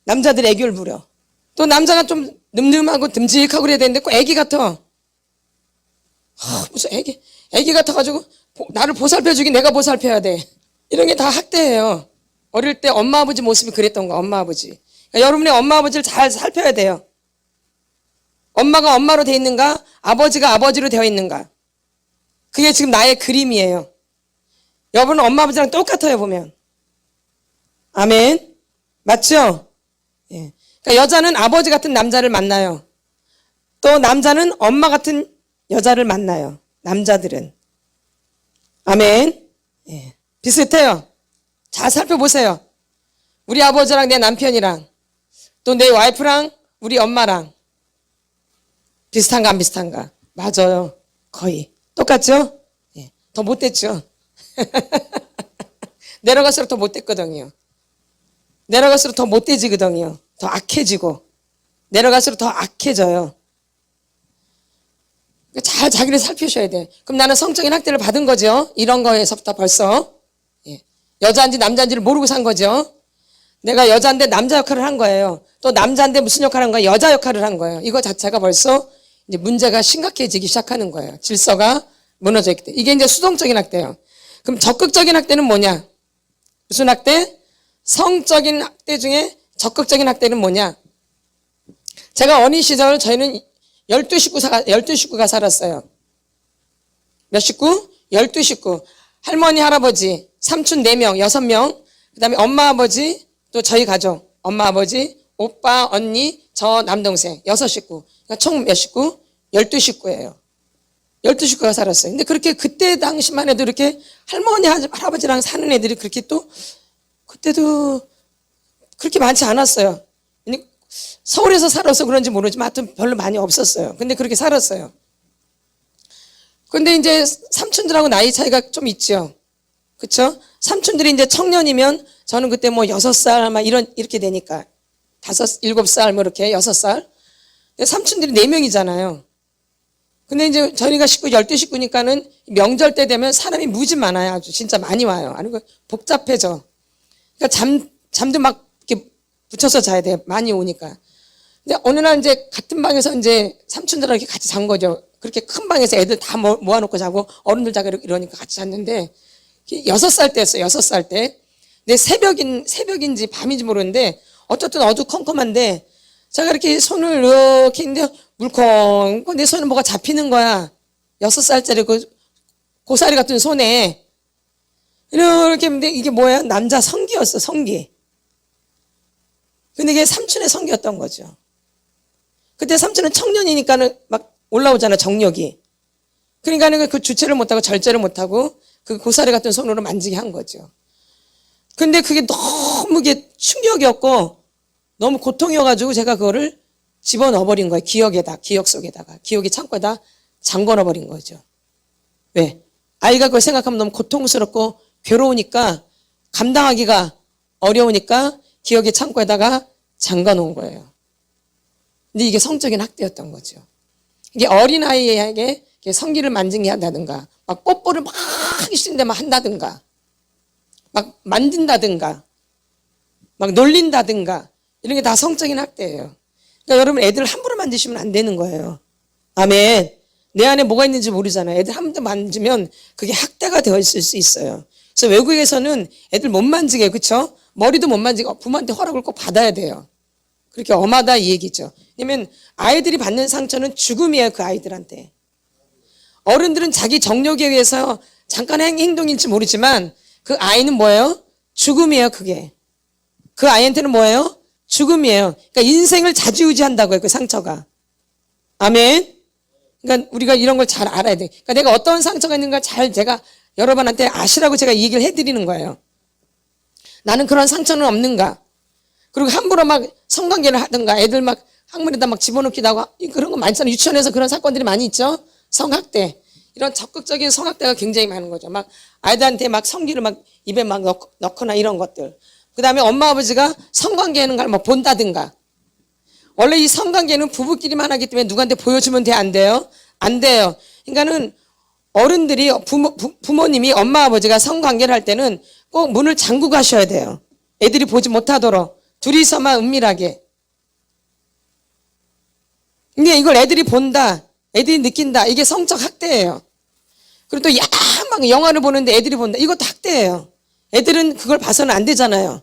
남자들이 애교를 부려. 또 남자가 좀 늠름하고 듬직하고 그래야 되는데 꼭 애기 같아. 무슨 애기 같아가지고 나를 보살펴주긴 내가 보살펴야 돼. 이런 게 다 학대예요. 어릴 때 엄마 아버지 모습이 그랬던 거야. 엄마 아버지. 그러니까 여러분의 엄마 아버지를 잘 살펴야 돼요. 엄마가 엄마로 되어 있는가? 아버지가 아버지로 되어 있는가? 그게 지금 나의 그림이에요. 여러분은 엄마 아버지랑 똑같아요. 보면. 아멘. 맞죠? 예. 그러니까 여자는 아버지 같은 남자를 만나요. 또 남자는 엄마 같은 여자를 만나요. 남자들은. 아멘. 예. 비슷해요. 잘 살펴보세요. 우리 아버지랑 내 남편이랑 또 내 와이프랑 우리 엄마랑 비슷한가 안 비슷한가? 맞아요. 거의. 똑같죠? 예. 더 못됐죠? 내려갈수록 더 못됐거든요. 내려갈수록 더 못돼지거든요. 더 악해지고 내려갈수록 더 악해져요. 잘 자기를 살피셔야 돼. 그럼 나는 성적인 학대를 받은 거죠. 이런 거에서부터 벌써 여자인지 남자인지를 모르고 산 거죠. 내가 여자인데 남자 역할을 한 거예요. 또 남자인데 무슨 역할을 한 거예요? 여자 역할을 한 거예요. 이거 자체가 벌써 이제 문제가 심각해지기 시작하는 거예요. 질서가 무너져 있기 때문에. 이게 이제 수동적인 학대예요. 그럼 적극적인 학대는 뭐냐? 무슨 학대? 성적인 학대 중에 적극적인 학대는 뭐냐? 제가 어린 시절 저희는 12식구가 살았어요. 몇 식구? 12식구. 할머니, 할아버지, 삼촌 4명, 6명, 그 다음에 엄마, 아버지, 또 저희 가족, 엄마, 아버지, 오빠, 언니, 저 남동생, 6식구. 그러니까 총 몇 식구? 12식구예요. 12식구가 살았어요. 근데 그렇게 그때 당시만 해도 이렇게 할머니, 할아버지랑 사는 애들이 그렇게 또, 그때도 그렇게 많지 않았어요. 서울에서 살아서 그런지 모르지만 하여튼 별로 많이 없었어요. 근데 그렇게 살았어요. 근데 이제 삼촌들하고 나이 차이가 좀 있죠. 그쵸? 삼촌들이 이제 청년이면 저는 그때 뭐 6살 막 이렇게 되니까 7살 뭐 이렇게 6살. 근데 삼촌들이 4명이잖아요. 근데 이제 저희가 12식구니까는 명절 때 되면 사람이 무지 많아요. 아주 진짜 많이 와요. 아니, 복잡해져. 그러니까 잠도 막 이렇게 붙여서 자야 돼. 많이 오니까. 근데 어느 날 이제 같은 방에서 이제 삼촌들하고 이렇게 같이 잔 거죠. 그렇게 큰 방에서 애들 다 모아놓고 자고 어른들 자고 이러니까 같이 잤는데 6살 때였어요. 6살 때. 근데 새벽인지 밤인지 모르는데 어쨌든 어두컴컴한데 제가 이렇게 손을 이렇게 했는데 물컹 내 손에 뭐가 잡히는 거야. 6살짜리 그 고사리 같은 손에 이렇게 했는데 이게 뭐야? 남자 성기였어. 성기. 근데 이게 삼촌의 성기였던 거죠. 그때 삼촌은 청년이니까는 막 올라오잖아, 정력이. 그러니까 그 주체를 못하고 절제를 못하고 그 고사리 같은 손으로 만지게 한 거죠. 근데 그게 너무 이게 충격이었고 너무 고통이어가지고 제가 그거를 집어넣어버린 거예요. 기억 속에다가. 기억의 창고에다 잠궈넣어버린 거죠. 왜? 아이가 그걸 생각하면 너무 고통스럽고 괴로우니까 감당하기가 어려우니까 기억의 창고에다가 잠가놓은 거예요. 근데 이게 성적인 학대였던 거죠. 이게 어린아이에게 성기를 만지게 한다든가 막 뽀뽀를 막 하기 싫은데 막 한다든가 막 만진다든가 막 놀린다든가 이런 게 다 성적인 학대예요. 그러니까 여러분 애들 함부로 만지시면 안 되는 거예요. 아멘. 내 안에 뭐가 있는지 모르잖아요. 애들 함부로 만지면 그게 학대가 되어 있을 수 있어요. 그래서 외국에서는 애들 못 만지게, 그렇죠? 머리도 못 만지고 부모한테 허락을 꼭 받아야 돼요. 그렇게 엄하다 이 얘기죠. 왜냐면 아이들이 받는 상처는 죽음이에요. 그 아이들한테. 어른들은 자기 정력에 의해서 잠깐의 행동일지 모르지만 그 아이는 뭐예요? 죽음이에요. 그게. 그 아이한테는 뭐예요? 죽음이에요. 그러니까 인생을 좌지우지한다고요. 그 상처가. 아멘. 그러니까 우리가 이런 걸 잘 알아야 돼. 그러니까 내가 어떤 상처가 있는가 잘 제가 여러분한테 아시라고 제가 이 얘기를 해드리는 거예요. 나는 그런 상처는 없는가? 그리고 함부로 막 성관계를 하든가 애들 막 학문에다 막 집어넣기도 하고 그런 거 많잖아요. 유치원에서 그런 사건들이 많이 있죠. 성학대. 이런 적극적인 성학대가 굉장히 많은 거죠. 막 아이들한테 막 성기를 막 입에 막 넣거나 이런 것들. 그 다음에 엄마 아버지가 성관계하는 걸 막 본다든가. 원래 이 성관계는 부부끼리만 하기 때문에 누구한테 보여주면 돼? 안 돼요? 안 돼요. 그러니까는 어른들이 부모님이 엄마 아버지가 성관계를 할 때는 꼭 문을 잠그고 하셔야 돼요. 애들이 보지 못하도록 둘이서만 은밀하게. 근데 이걸 애들이 본다, 애들이 느낀다. 이게 성적 학대예요. 그리고 또 막 영화를 보는데 애들이 본다. 이것도 학대예요. 애들은 그걸 봐서는 안 되잖아요.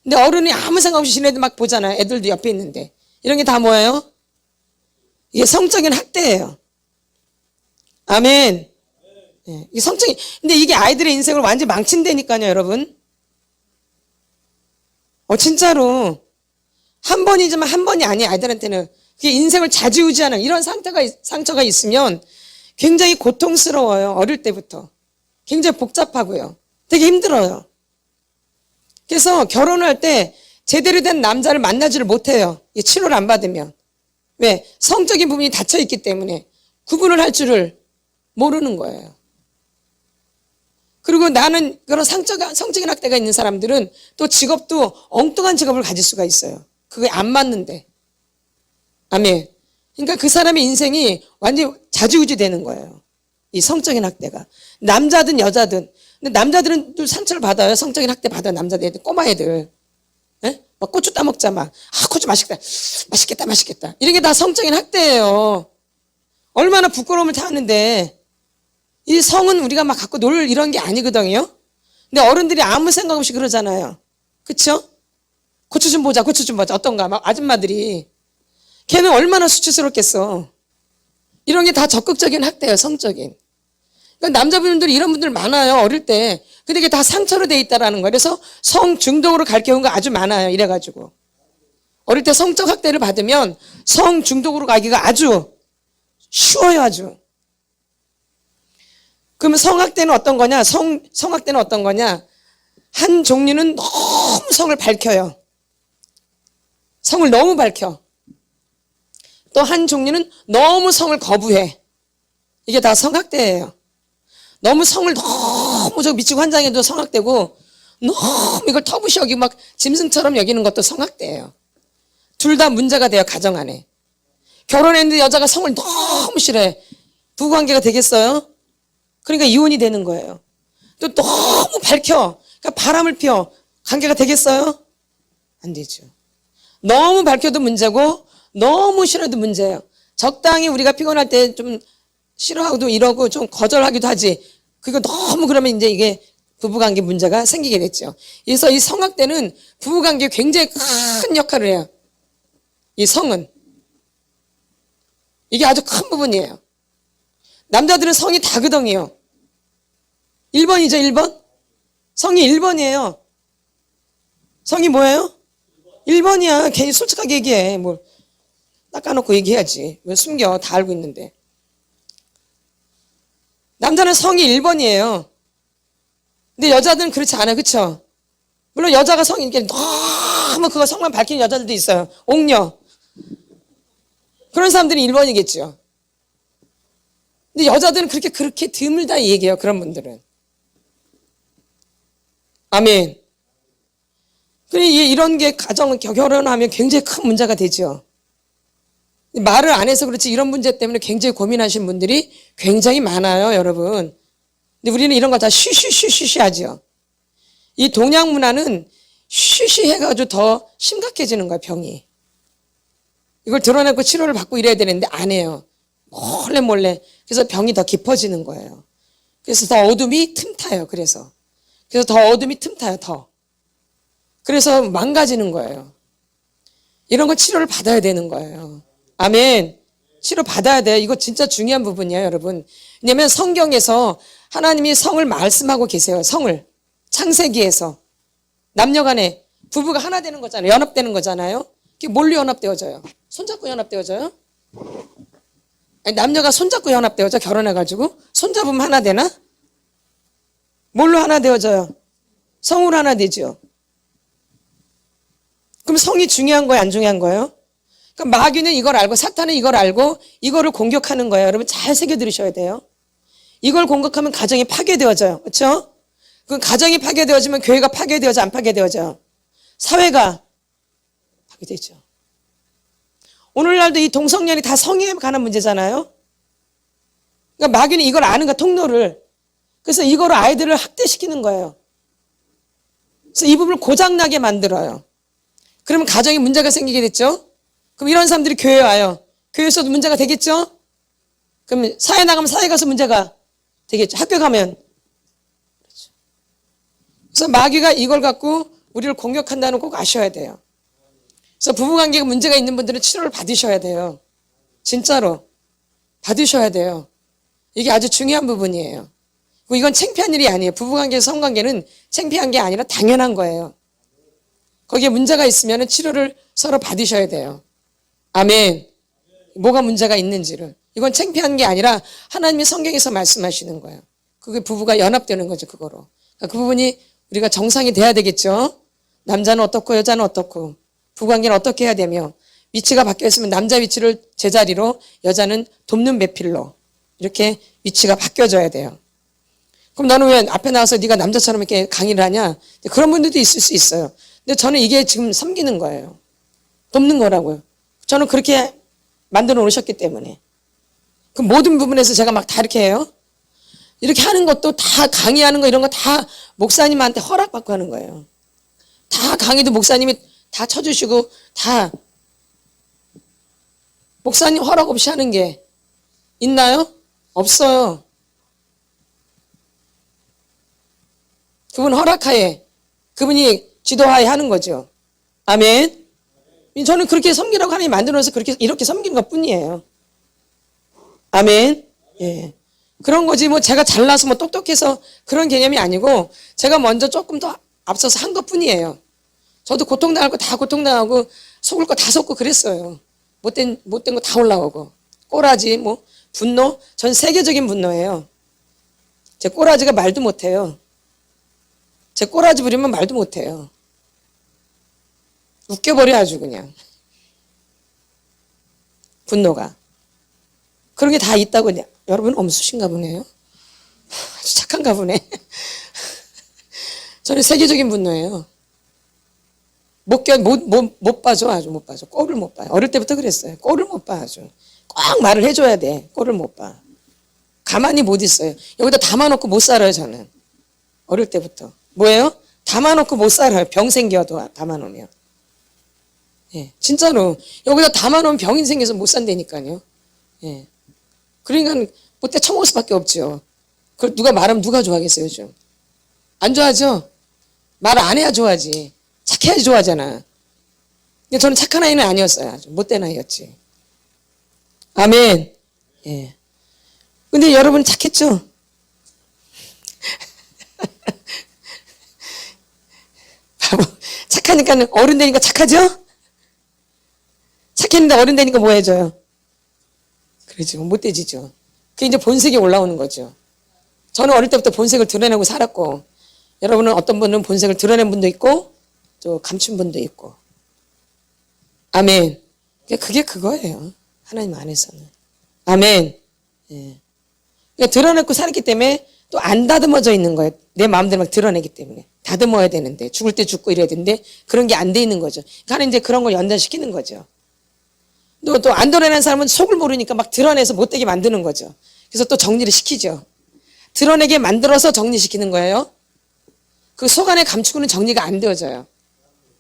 근데 어른이 아무 생각 없이 지네들 막 보잖아요. 애들도 옆에 있는데. 이런 게 다 뭐예요? 이게 성적인 학대예요. 아멘. 네, 이게 성적인, 근데 이게 아이들의 인생을 완전히 망친다니까요, 여러분. 진짜로. 한 번이지만 한 번이 아니에요, 아이들한테는. 그게 인생을 좌지우지하는 이런 상처가 있으면 굉장히 고통스러워요, 어릴 때부터. 굉장히 복잡하고요. 되게 힘들어요. 그래서 결혼할 때 제대로 된 남자를 만나지를 못해요. 치료를 안 받으면. 왜? 성적인 부분이 닫혀있기 때문에 구분을 할 줄을 모르는 거예요. 그리고 나는 그런 성적인 학대가 있는 사람들은 또 직업도 엉뚱한 직업을 가질 수가 있어요. 그게 안 맞는데. 아멘. 그러니까 그 사람의 인생이 완전히 좌지우지 되는 거예요. 이 성적인 학대가. 남자든 여자든. 근데 남자들은 또 상처를 받아요. 성적인 학대 받아요. 남자들, 꼬마 애들. 예? 막 고추 따먹자 막. 고추 맛있겠다. 맛있겠다. 이런 게 다 성적인 학대예요. 얼마나 부끄러움을 타는데. 이 성은 우리가 막 갖고 놀 이런 게 아니거든요. 근데 어른들이 아무 생각 없이 그러잖아요. 그쵸? 고추 좀 보자. 어떤가? 막 아줌마들이. 걔는 얼마나 수치스럽겠어. 이런 게 다 적극적인 학대예요. 성적인. 그러니까 남자분들이 이런 분들 많아요. 어릴 때. 근데 이게 다 상처로 돼 있다라는 거예요. 그래서 성 중독으로 갈 경우가 아주 많아요. 이래가지고. 어릴 때 성적 학대를 받으면 성 중독으로 가기가 아주 쉬워요. 아주. 그러면 성학대는 어떤 거냐? 성학대는 어떤 거냐? 한 종류는 너무 성을 밝혀요. 성을 너무 밝혀. 또 한 종류는 너무 성을 거부해. 이게 다 성학대예요. 너무 성을 너무 미치고 환장해도 성학대고 너무 이걸 터부시 여기고 막 짐승처럼 여기는 것도 성학대예요. 둘 다 문제가 돼요. 가정 안에. 결혼했는데 여자가 성을 너무 싫어해. 부부관계가 되겠어요? 그러니까 이혼이 되는 거예요. 또 너무 밝혀. 그러니까 바람을 피워. 관계가 되겠어요? 안 되죠. 너무 밝혀도 문제고 너무 싫어도 문제예요. 적당히 우리가 피곤할 때 좀 싫어하고도 이러고 좀 거절하기도 하지. 그리고 너무 그러면 이제 이게 부부관계 문제가 생기게 됐죠. 그래서 이 성학대는 부부관계에 굉장히 큰 역할을 해요. 이 성은. 이게 아주 큰 부분이에요. 남자들은 성이 다그덩이에요. 1번이죠, 1번? 성이 1번이에요. 성이 뭐예요? 1번이야. 괜히 솔직하게 얘기해. 뭘 닦아놓고 얘기해야지. 왜 숨겨? 다 알고 있는데. 남자는 성이 1번이에요. 근데 여자들은 그렇지 않아요. 그쵸? 물론 여자가 성이 이렇게 너무 그거 성만 밝히는 여자들도 있어요. 옥녀. 그런 사람들이 1번이겠죠. 근데 여자들은 그렇게 드물다 이 얘기예요. 그런 분들은. 아멘. 이런 게 결혼하면 굉장히 큰 문제가 되죠. 말을 안 해서 그렇지 이런 문제 때문에 굉장히 고민하신 분들이 굉장히 많아요, 여러분. 근데 우리는 이런 거 다 쉬쉬쉬쉬 하죠. 이 동양 문화는 쉬쉬해가지고 더 심각해지는 거야, 병이. 이걸 드러내고 치료를 받고 이래야 되는데 안 해요. 몰래. 그래서 병이 더 깊어지는 거예요. 그래서 더 어둠이 틈타요, 그래서 더 어둠이 틈타요, 더. 그래서 망가지는 거예요. 이런 거 치료를 받아야 되는 거예요. 아멘. 치료 받아야 돼요. 이거 진짜 중요한 부분이에요, 여러분. 왜냐하면 성경에서 하나님이 성을 말씀하고 계세요. 성을. 창세기에서. 남녀간에 부부가 하나 되는 거잖아요. 연합되는 거잖아요. 그게 뭘로 연합되어져요? 손잡고 연합되어져요? 아니, 남녀가 손잡고 연합되어져, 결혼해가지고? 손잡으면 하나 되나? 뭘로 하나 되어져요? 성으로 하나 되죠. 그럼 성이 중요한 거예요, 안 중요한 거예요? 그러니까 마귀는 이걸 알고, 사탄은 이걸 알고 이거를 공격하는 거예요. 여러분 잘 새겨 들으셔야 돼요. 이걸 공격하면 가정이 파괴되어져요. 그렇죠? 그 가정이 파괴되어지면 교회가 파괴되어져, 안 파괴되어져요? 사회가 파괴되죠. 오늘날도 이 동성연이 다 성에 관한 문제잖아요. 그러니까 마귀는 이걸 아는 거야, 통로를. 그래서 이거로 아이들을 학대시키는 거예요. 그래서 이 부분을 고장나게 만들어요. 그러면 가정에 문제가 생기게 됐죠? 그럼 이런 사람들이 교회에 와요. 교회에서도 문제가 되겠죠? 그럼 사회 나가면 사회 가서 문제가 되겠죠. 학교 가면. 그렇죠. 그래서 마귀가 이걸 갖고 우리를 공격한다는 거 꼭 아셔야 돼요. 그래서 부부관계가 문제가 있는 분들은 치료를 받으셔야 돼요. 진짜로. 받으셔야 돼요. 이게 아주 중요한 부분이에요. 이건 창피한 일이 아니에요. 부부관계, 성관계는 창피한 게 아니라 당연한 거예요. 거기에 문제가 있으면 치료를 서로 받으셔야 돼요. 아멘. 뭐가 문제가 있는지를. 이건 창피한 게 아니라 하나님이 성경에서 말씀하시는 거예요. 그게 부부가 연합되는 거죠, 그거로. 그러니까 그 부분이 우리가 정상이 돼야 되겠죠. 남자는 어떻고 여자는 어떻고 부부관계는 어떻게 해야 되며 위치가 바뀌어 있으면 남자 위치를 제자리로 여자는 돕는 배필로 이렇게 위치가 바뀌어져야 돼요. 그럼 너는 왜 앞에 나와서 네가 남자처럼 이렇게 강의를 하냐? 그런 분들도 있을 수 있어요. 근데 저는 이게 지금 섬기는 거예요. 돕는 거라고요. 저는 그렇게 만들어 놓으셨기 때문에. 그 모든 부분에서 제가 막 다 이렇게 해요. 이렇게 하는 것도 다 강의하는 거 이런 거 다 목사님한테 허락받고 하는 거예요. 다 강의도 목사님이 다 쳐주시고 다 목사님 허락 없이 하는 게 있나요? 없어요. 그분 허락하에 그분이 지도하에 하는 거죠. 아멘. 저는 그렇게 섬기라고 하나님 만들어서 이렇게 섬기는 것 뿐이에요. 아멘. 예. 그런 거지 뭐 제가 잘나서 뭐 똑똑해서 그런 개념이 아니고 제가 먼저 조금 더 앞서서 한 것 뿐이에요. 저도 고통당할 거 다 고통당하고 속을 거 다 속고 그랬어요. 못된 거 다 올라오고 꼬라지 뭐 분노 전 세계적인 분노예요. 제 꼬라지가 말도 못해요. 제 꼬라지 부리면 말도 못해요. 웃겨버려 아주 그냥. 분노가. 그런 게 다 있다고. 여러분 엄수신가 보네요. 아주 착한가 보네. 저는 세계적인 분노예요. 못 봐줘. 아주 못 봐줘. 꼴을 못 봐요. 어릴 때부터 그랬어요. 꼴을 못 봐 아주. 꼭 말을 해줘야 돼. 꼴을 못 봐. 가만히 못 있어요. 여기다 담아놓고 못 살아요 저는. 어릴 때부터. 뭐예요? 담아놓고 못 살아요. 병 생겨도 담아놓으면. 예, 진짜로. 여기다 담아놓으면 병이 생겨서 못 산다니까요. 예. 그러니까 못돼 처먹을 수밖에 없죠. 그걸 누가 말하면 누가 좋아하겠어요 요즘. 안 좋아하죠? 말 안 해야 좋아하지. 착해야지 좋아하잖아. 근데 저는 착한 아이는 아니었어요. 아주 못된 아이였지. 아멘. 예. 근데 여러분 착했죠? 바보. 착하니까 어른 되니까 착하죠? 착했는데 어른 되니까 뭐 해줘요? 그렇죠. 못돼지죠. 그게 이제 본색이 올라오는 거죠. 저는 어릴 때부터 본색을 드러내고 살았고, 여러분은 어떤 분은 본색을 드러낸 분도 있고 또 감춘 분도 있고. 아멘. 그게 그거예요. 하나님 안에서는. 아멘. 예. 그러니까 드러내고 살았기 때문에 또 안 다듬어져 있는 거예요. 내 마음대로 막 드러내기 때문에. 다듬어야 되는데, 죽을 때 죽고 이래야 되는데, 그런 게 안 돼 있는 거죠. 그러니까 이제 그런 걸 연단시키는 거죠. 또 안 드러내는 사람은 속을 모르니까 막 드러내서 못되게 만드는 거죠. 그래서 또 정리를 시키죠. 드러내게 만들어서 정리시키는 거예요. 그 속 안에 감추고는 정리가 안 되어져요.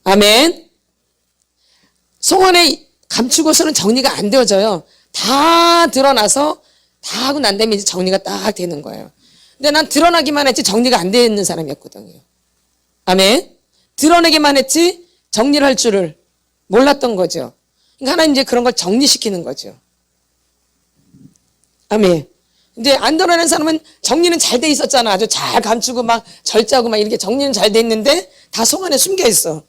아멘. 속 안에 감추고서는 정리가 안 되어져요. 다 드러나서 다 하고 난 다음에 이제 정리가 딱 되는 거예요. 근데 난 드러나기만 했지 정리가 안 되는 사람이었거든요. 아멘. 드러내기만 했지 정리를 할 줄을 몰랐던 거죠. 그러니까 하나님 이제 그런 걸 정리시키는 거죠. 아멘. 근데 안 드러내는 사람은 정리는 잘 돼 있었잖아. 아주 잘 감추고 막 절제하고 막 이렇게 정리는 잘 돼 있는데 다 속 안에 숨겨 있어.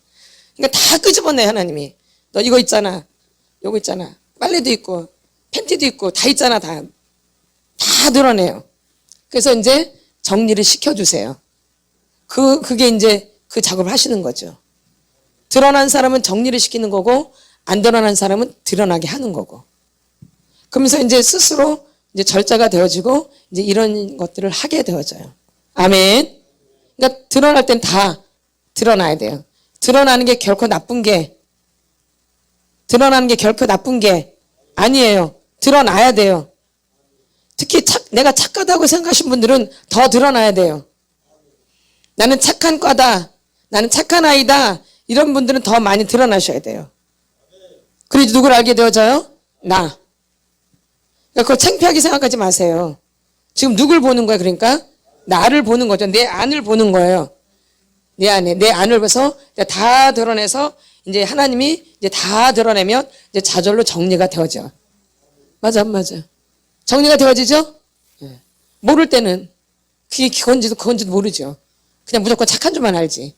그러니까 다 끄집어내 하나님이. 너 이거 있잖아. 요거 있잖아. 빨래도 있고 팬티도 있고 다 있잖아. 다 드러내요. 그래서 이제 정리를 시켜주세요. 그게 이제 그 작업을 하시는 거죠. 드러난 사람은 정리를 시키는 거고 안 드러난 사람은 드러나게 하는 거고. 그러면서 이제 스스로 이제 절자가 되어지고 이제 이런 것들을 하게 되어져요. 아멘. 그러니까 드러날 땐 다 드러나야 돼요. 드러나는 게 결코 나쁜 게 아니에요. 드러나야 돼요. 특히 내가 착하다고 생각하신 분들은 더 드러나야 돼요. 나는 착한 과다. 나는 착한 아이다. 이런 분들은 더 많이 드러나셔야 돼요. 그래도 누굴 알게 되어져요? 나. 그러니까 그걸 창피하게 생각하지 마세요. 지금 누굴 보는 거예요? 그러니까 나를 보는 거죠. 내 안을 보는 거예요. 내 안을 봐서 다 드러내서 이제 하나님이 이제 다 드러내면 이제 좌절로 정리가 되어져. 맞아, 안 맞아? 정리가 되어지죠? 네. 모를 때는 그게 그건지도 모르죠. 그냥 무조건 착한 줄만 알지.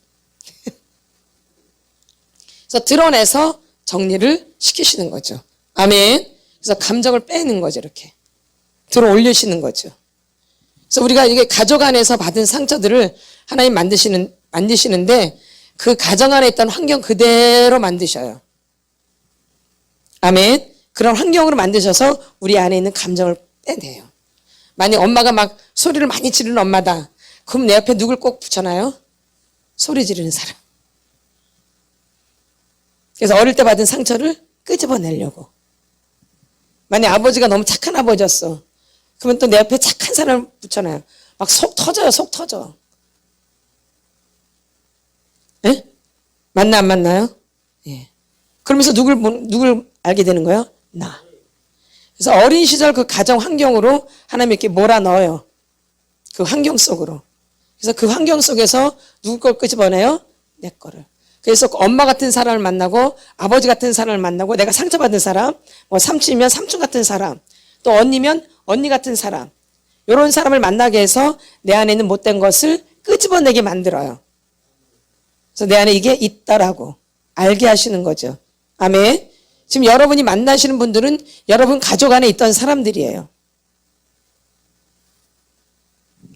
그래서 드러내서 정리를 시키시는 거죠. 아멘. 그래서 감정을 빼는 거죠. 이렇게 들어 올리시는 거죠. 그래서 우리가 이게 가족 안에서 받은 상처들을 하나님 만드시는데 그 가정 안에 있던 환경 그대로 만드셔요. 아멘. 그런 환경으로 만드셔서 우리 안에 있는 감정을 빼내요. 만약 엄마가 막 소리를 많이 지르는 엄마다. 그럼 내 옆에 누굴 꼭 붙여놔요? 소리 지르는 사람. 그래서 어릴 때 받은 상처를 끄집어내려고. 만약 아버지가 너무 착한 아버지였어. 그러면 또 내 옆에 착한 사람을 붙여놔요. 막 속 터져요. 속 터져. 예? 맞나 안 맞나요? 예. 그러면서 누굴 알게 되는 거예요? 나. 그래서 어린 시절 그 가정 환경으로 하나님 이렇게 몰아넣어요. 그 환경 속으로. 그래서 그 환경 속에서 누구 걸 끄집어내요? 내 거를. 그래서 엄마 같은 사람을 만나고 아버지 같은 사람을 만나고 내가 상처받은 사람, 뭐 삼촌이면 삼촌 같은 사람, 또 언니면 언니 같은 사람, 이런 사람을 만나게 해서 내 안에 있는 못된 것을 끄집어내게 만들어요. 그래서 내 안에 이게 있다라고 알게 하시는 거죠. 아멘. 지금 여러분이 만나시는 분들은 여러분 가족 안에 있던 사람들이에요.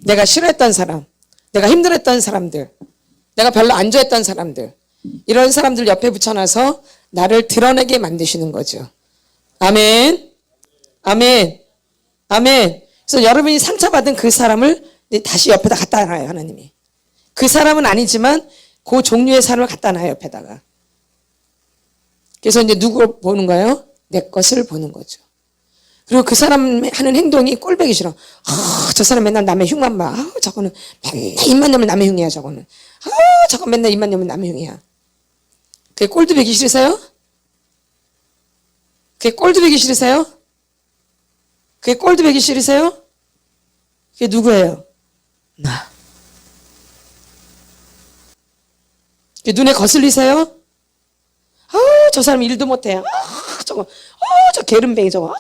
내가 싫어했던 사람, 내가 힘들었던 사람들, 내가 별로 안 좋아했던 사람들, 이런 사람들 옆에 붙여놔서 나를 드러내게 만드시는 거죠. 아멘. 아멘. 아멘. 그래서 여러분이 상처받은 그 사람을 다시 옆에다 갖다 놔요, 하나님이. 그 사람은 아니지만 그 종류의 사람을 갖다 놔요, 옆에다가. 그래서 이제 누구 보는 거예요? 내 것을 보는 거죠. 그리고 그 사람 하는 행동이 꼴보기 싫어. 저 사람 맨날 남의 흉만 봐. 저거는 맨날 입만 열면 남의 흉이야, 저거는. 저거 맨날 입만 열면 남의 흉이야. 그게 꼴도 보기 싫으세요? 그게 꼴도 보기 싫으세요? 그게 꼴도 보기 싫으세요? 그게 누구예요? 나. 그게 눈에 거슬리세요? 저 사람 일도 못해. 저 게으름뱅이 저거.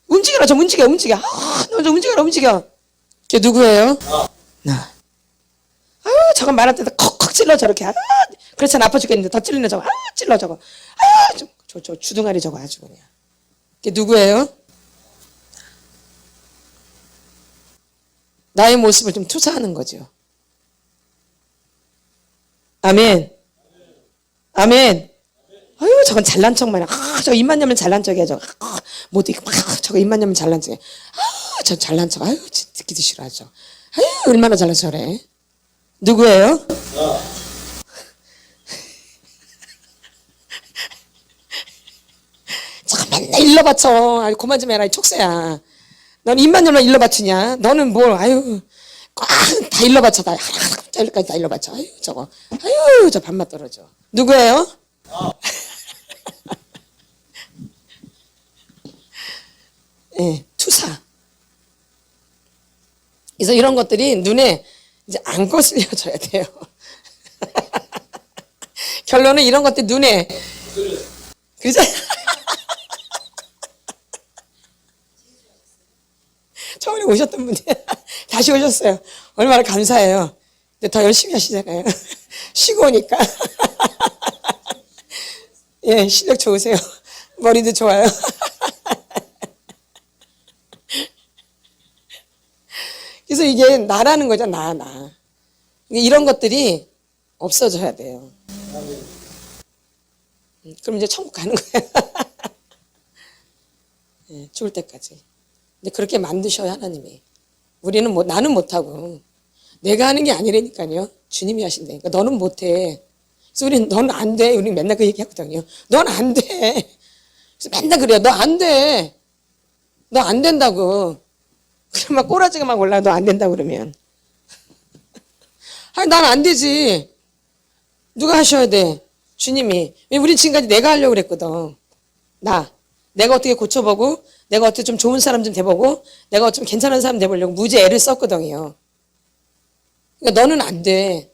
움직여라, 좀 움직여. 너 좀 움직여. 그게 누구예요? 나. 저건 말할 때도 콕콕 찔러 저렇게. 그렇잖아, 아파 죽겠는데 더 찔리네 저거. 찔러 저거. 저 주둥아리 저거 아주 그냥. 그게 누구예요? 나의 모습을 좀 투사하는 거죠. 아멘. 아멘. 아유, 저건 잘난 척만 해. 저거 입만 열면 잘난 척이야, 저거. 못 이겨. 저거 입만 열면 잘난 척이야. 저 잘난 척. 아유, 듣기도 싫어하죠. 아유, 얼마나 잘난 척해. 누구예요? 참, 맨날 일러 바쳐. 아유, 그만 좀 해라, 이 촉새야. 너는 입만 열면 일러 바치냐? 너는 뭘, 아유, 꽉 다 일러 바쳐. 다 하나까지 다 일러 바쳐. 아유, 저거. 아유, 저 밥맛 떨어져. 누구예요? 예, 투사. 그래서 이런 것들이 눈에 이제 안 거슬려져야 돼요. 결론은 이런 것들 눈에. 그죠? 처음에 오셨던 분이 다시 오셨어요. 얼마나 감사해요. 근데 더 열심히 하시잖아요. 쉬고 오니까. 예, 실력 좋으세요. 머리도 좋아요. 그래서 이게 나라는 거죠, 나. 이런 것들이 없어져야 돼요. 그럼 이제 천국 가는 거예요. 예, 죽을 때까지. 근데 그렇게 만드셔야 하나님이. 우리는 뭐, 나는 못하고. 내가 하는 게 아니라니까요. 주님이 하신다니까. 너는 못해. 그래서 우리는 너는 안 돼. 우리 맨날 그 얘기 하거든요. 넌 안 돼. 그래서 맨날 그래요. 너 안 돼. 너 안 된다고. 그러면 꼬라지가 막 올라. 너 안 된다고 그러면. 아니, 난 안 되지. 누가 하셔야 돼? 주님이. 왜 우리 지금까지 내가 하려고 그랬거든. 내가 어떻게 고쳐보고, 내가 어떻게 좀 좋은 사람 좀 돼보고, 내가 좀 괜찮은 사람 돼보려고 무지 애를 썼거든요. 그러니까 너는 안 돼.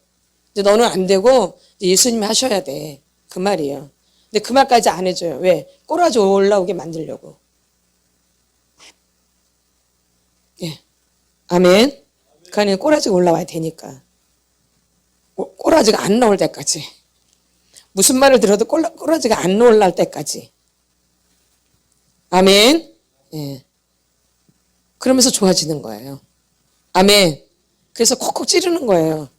근데 너는 안 되고, 예수님이 하셔야 돼. 그 말이에요. 근데 그 말까지 안 해줘요. 왜? 꼬라지 올라오게 만들려고. 예. 아멘. 그 안에 꼬라지가 올라와야 되니까. 꼬라지가 안 나올 때까지. 무슨 말을 들어도 꼬라지가 안 올라올 때까지. 아멘. 예. 그러면서 좋아지는 거예요. 아멘. 그래서 콕콕 찌르는 거예요.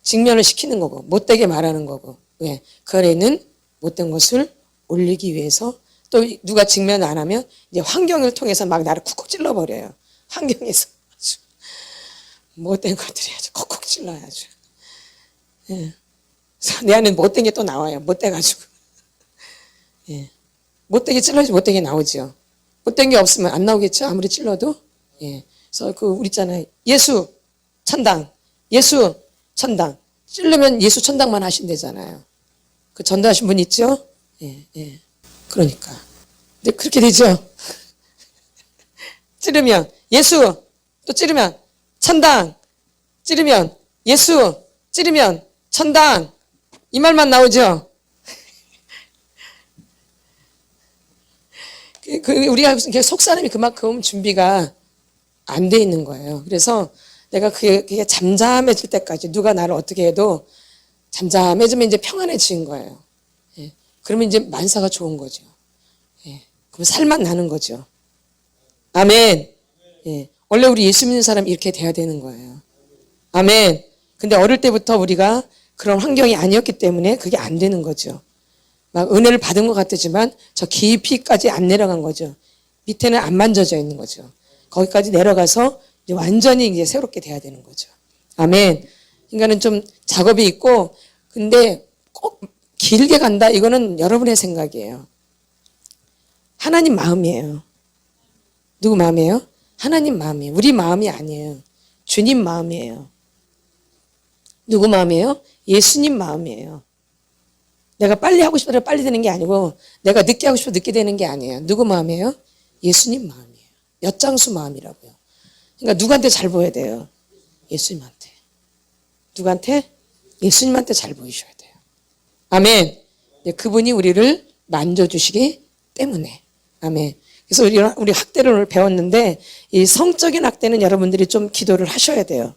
직면을 시키는 거고, 못되게 말하는 거고. 왜? 그 안에 있는 못된 것을 올리기 위해서 또 누가 직면 안 하면 이제 환경을 통해서 막 나를 콕콕 찔러버려요. 환경에서. 아주 못된 것들이 아주 콕콕 찔러요. 아주. 예. 내 안에 못된 게 또 나와요. 못돼가지고. 예. 못되게 찔러야지 못되게 나오죠. 못된 게 없으면 안 나오겠죠? 아무리 찔러도. 예. 그래서 우리 있잖아요. 예수 천당. 예수 천당. 찔르면 예수 천당만 하신대잖아요. 그 전도하신 분 있죠? 예, 예. 그러니까. 근데 그렇게 되죠? 찌르면 예수, 또 찌르면 천당, 찌르면 예수, 찌르면 천당. 이 말만 나오죠? 우리가 속사람이 그만큼 준비가 안 돼 있는 거예요. 그래서 내가 그게 잠잠해질 때까지 누가 나를 어떻게 해도 잠잠해지면 이제 평안해진 거예요. 예. 그러면 이제 만사가 좋은 거죠. 예. 그럼 살만 나는 거죠. 아멘. 예. 원래 우리 예수 믿는 사람이 이렇게 돼야 되는 거예요. 아멘. 근데 어릴 때부터 우리가 그런 환경이 아니었기 때문에 그게 안 되는 거죠. 막 은혜를 받은 것 같지만 저 깊이까지 안 내려간 거죠. 밑에는 안 만져져 있는 거죠. 거기까지 내려가서 이제 완전히 이제 새롭게 돼야 되는 거죠. 아멘. 그러니까는 좀 작업이 있고, 근데 꼭 길게 간다. 이거는 여러분의 생각이에요. 하나님 마음이에요. 누구 마음이에요? 하나님 마음이에요. 우리 마음이 아니에요. 주님 마음이에요. 누구 마음이에요? 예수님 마음이에요. 내가 빨리 하고 싶어서 빨리 되는 게 아니고, 내가 늦게 하고 싶어서 늦게 되는 게 아니에요. 누구 마음이에요? 예수님 마음이에요. 엿장수 마음이라고요. 그러니까 누구한테 잘 보여야 돼요? 예수님한테. 누구한테? 예수님한테 잘 보이셔야 돼요. 아멘. 그분이 우리를 만져주시기 때문에. 아멘. 그래서 우리 학대를 오늘 배웠는데, 이 성적인 학대는 여러분들이 좀 기도를 하셔야 돼요.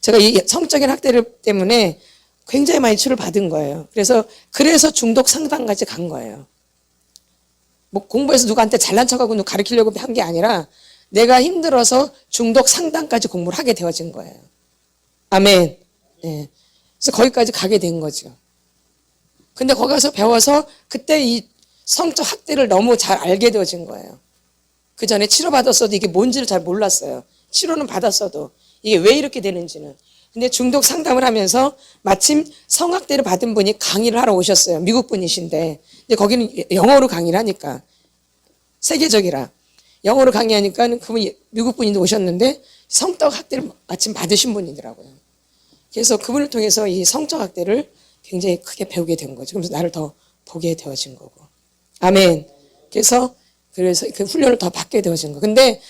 제가 이 성적인 학대를 때문에 굉장히 많이 치료를 받은 거예요. 그래서 중독 상담까지 간 거예요. 뭐 공부해서 누구한테 잘난 척하고 누구 가르치려고 한 게 아니라 내가 힘들어서 중독 상담까지 공부를 하게 되어진 거예요. 아멘. 예. 그래서 거기까지 가게 된 거죠. 근데 거기 가서 배워서 그때 이 성적 학대를 너무 잘 알게 되어진 거예요. 그 전에 치료받았어도 이게 뭔지를 잘 몰랐어요. 치료는 받았어도 이게 왜 이렇게 되는지는. 근데 중독 상담을 하면서 마침 성학대를 받은 분이 강의를 하러 오셨어요. 미국 분이신데. 근데 거기는 영어로 강의를 하니까. 세계적이라. 영어로 강의하니까 그분이 미국 분인데 오셨는데 성적 학대를 마침 받으신 분이더라고요. 그래서 그분을 통해서 이 성적 학대를 굉장히 크게 배우게 된 거죠. 그래서 나를 더 보게 되어진 거고. 아멘. 그래서 그 훈련을 더 받게 되어진 거. 근데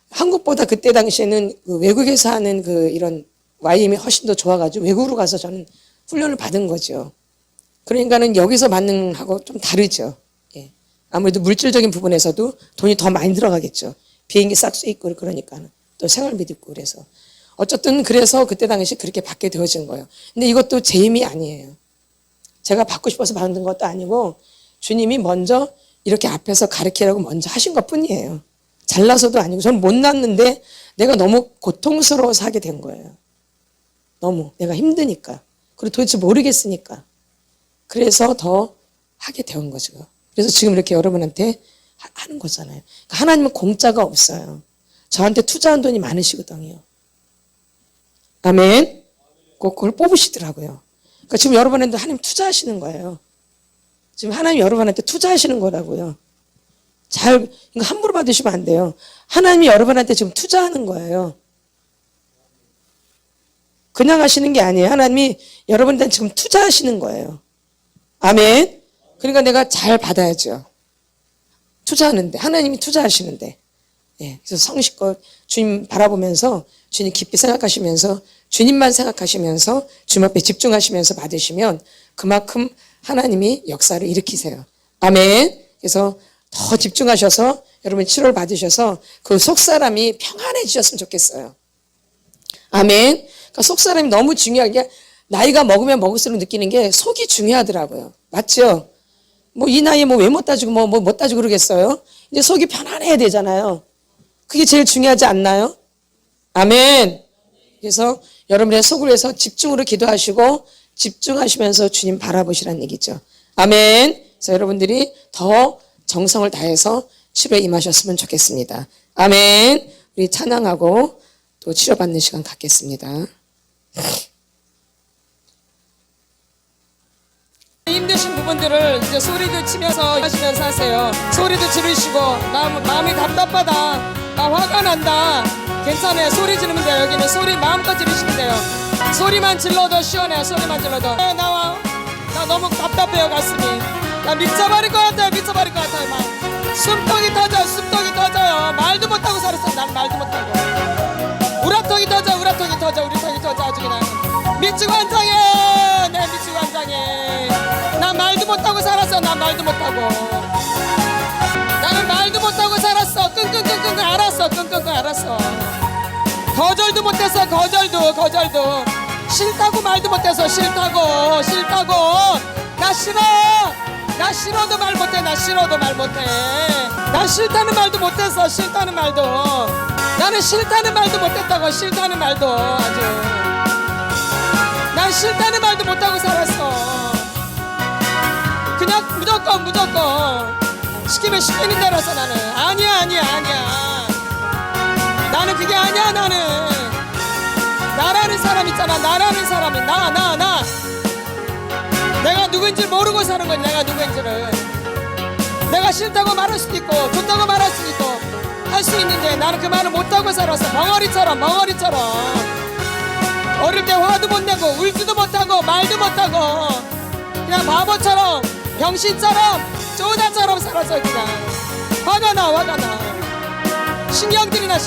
한국보다 그때 당시에는 그 외국에서 하는 그 이런 YM이 훨씬 더 좋아가지고 외국으로 가서 저는 훈련을 받은 거죠. 그러니까는 여기서 받는 하고 좀 다르죠. 예. 아무래도 물질적인 부분에서도 돈이 더 많이 들어가겠죠. 비행기 싹수 있고 그러니까는 또 생활비도 있고 그래서 어쨌든 그래서 그때 당시 그렇게 받게 되어진 거예요. 근데 이것도 제 힘이 아니에요. 제가 받고 싶어서 받은 것도 아니고 주님이 먼저 이렇게 앞에서 가르치라고 먼저 하신 것 뿐이에요. 잘나서도 아니고 저는 못났는데 내가 너무 고통스러워서 하게 된 거예요. 너무 내가 힘드니까. 그리고 도대체 모르겠으니까. 그래서 더 하게 된 거죠. 그래서 지금 이렇게 여러분한테 하는 거잖아요. 그러니까 하나님은 공짜가 없어요. 저한테 투자한 돈이 많으시거든요. 아멘. 꼭 그걸 뽑으시더라고요. 그러니까 지금 여러분한테 하나님 투자하시는 거예요. 지금 하나님 여러분한테 투자하시는 거라고요. 이거 함부로 받으시면 안 돼요. 하나님이 여러분한테 지금 투자하는 거예요. 그냥 하시는 게 아니에요. 하나님이 여러분한테 지금 투자하시는 거예요. 아멘. 그러니까 내가 잘 받아야죠. 투자하는데, 하나님이 투자하시는데. 예, 그래서 성실껏 주님 바라보면서 주님 깊이 생각하시면서 주님만 생각하시면서 주님 앞에 집중하시면서 받으시면 그만큼 하나님이 역사를 일으키세요. 아멘. 그래서 더 집중하셔서 여러분 치료를 받으셔서 그 속사람이 평안해지셨으면 좋겠어요. 아멘. 그러니까 속사람이 너무 중요하게 나이가 먹으면 먹을수록 느끼는 게 속이 중요하더라고요. 맞죠? 뭐 이 나이에 뭐 왜 못 따지고 못 따지고 그러겠어요? 이제 속이 편안해야 되잖아요. 그게 제일 중요하지 않나요? 아멘. 그래서 여러분의 속을 위해서 집중으로 기도하시고 집중하시면서 주님 바라보시라는 얘기죠. 아멘. 그래서 여러분들이 더 정성을 다해서 치료에 임하셨으면 좋겠습니다. 아멘. 우리 찬양하고 또 치료받는 시간 갖겠습니다. 힘드신 부분들을 이제 소리도 치면서 하시면서 하세요. 소리도 지르시고 마음이 답답하다, 나 화가 난다, 괜찮아요. 소리 지르면 돼요. 여기는 소리 마음껏 지르시면 돼요. 소리만 질러도 시원해요. 소리만 질러도. 나 너무 답답해요. 가슴이 나 미쳐버릴 것 같아요. 미쳐버릴 것 같아요. 막 숨통이 터져요. 말도 못하고 살았어. 난 말도 못하고 우라통이 터져 아주 그냥 미치고 한장해. 내 미치고 한장해. 난 말도 못하고 살았어. 나는 말도 못하고 살았어. 끙끙끙끙 알았어. 거절도 못했어. 거절도 싫다고 말도 못해서 싫다고 나 싫어도 말 못해. 나 싫다는 말도 못했어. 나는 싫다는 말도 못했다고. 아주 난 싫다는 말도 못하고 살았어. 그냥 무조건 시키면 시키는 대로서 나는 아니야. 나는 그게 아니야. 나라는 사람 있잖아. 나 내가 누구인지 모르고 사는 거야. 내가 누구인지를 내가 싫다고 말할 수도 있고 좋다고 말할 수도 있고 할 수 있는데 나는 그 말을 못하고 살았어. 멍어리처럼 어릴 때 화도 못 내고 울지도 못하고 말도 못하고 그냥 바보처럼 병신처럼 쪼다처럼 살았어. 그냥 화가 나 신경질이 나.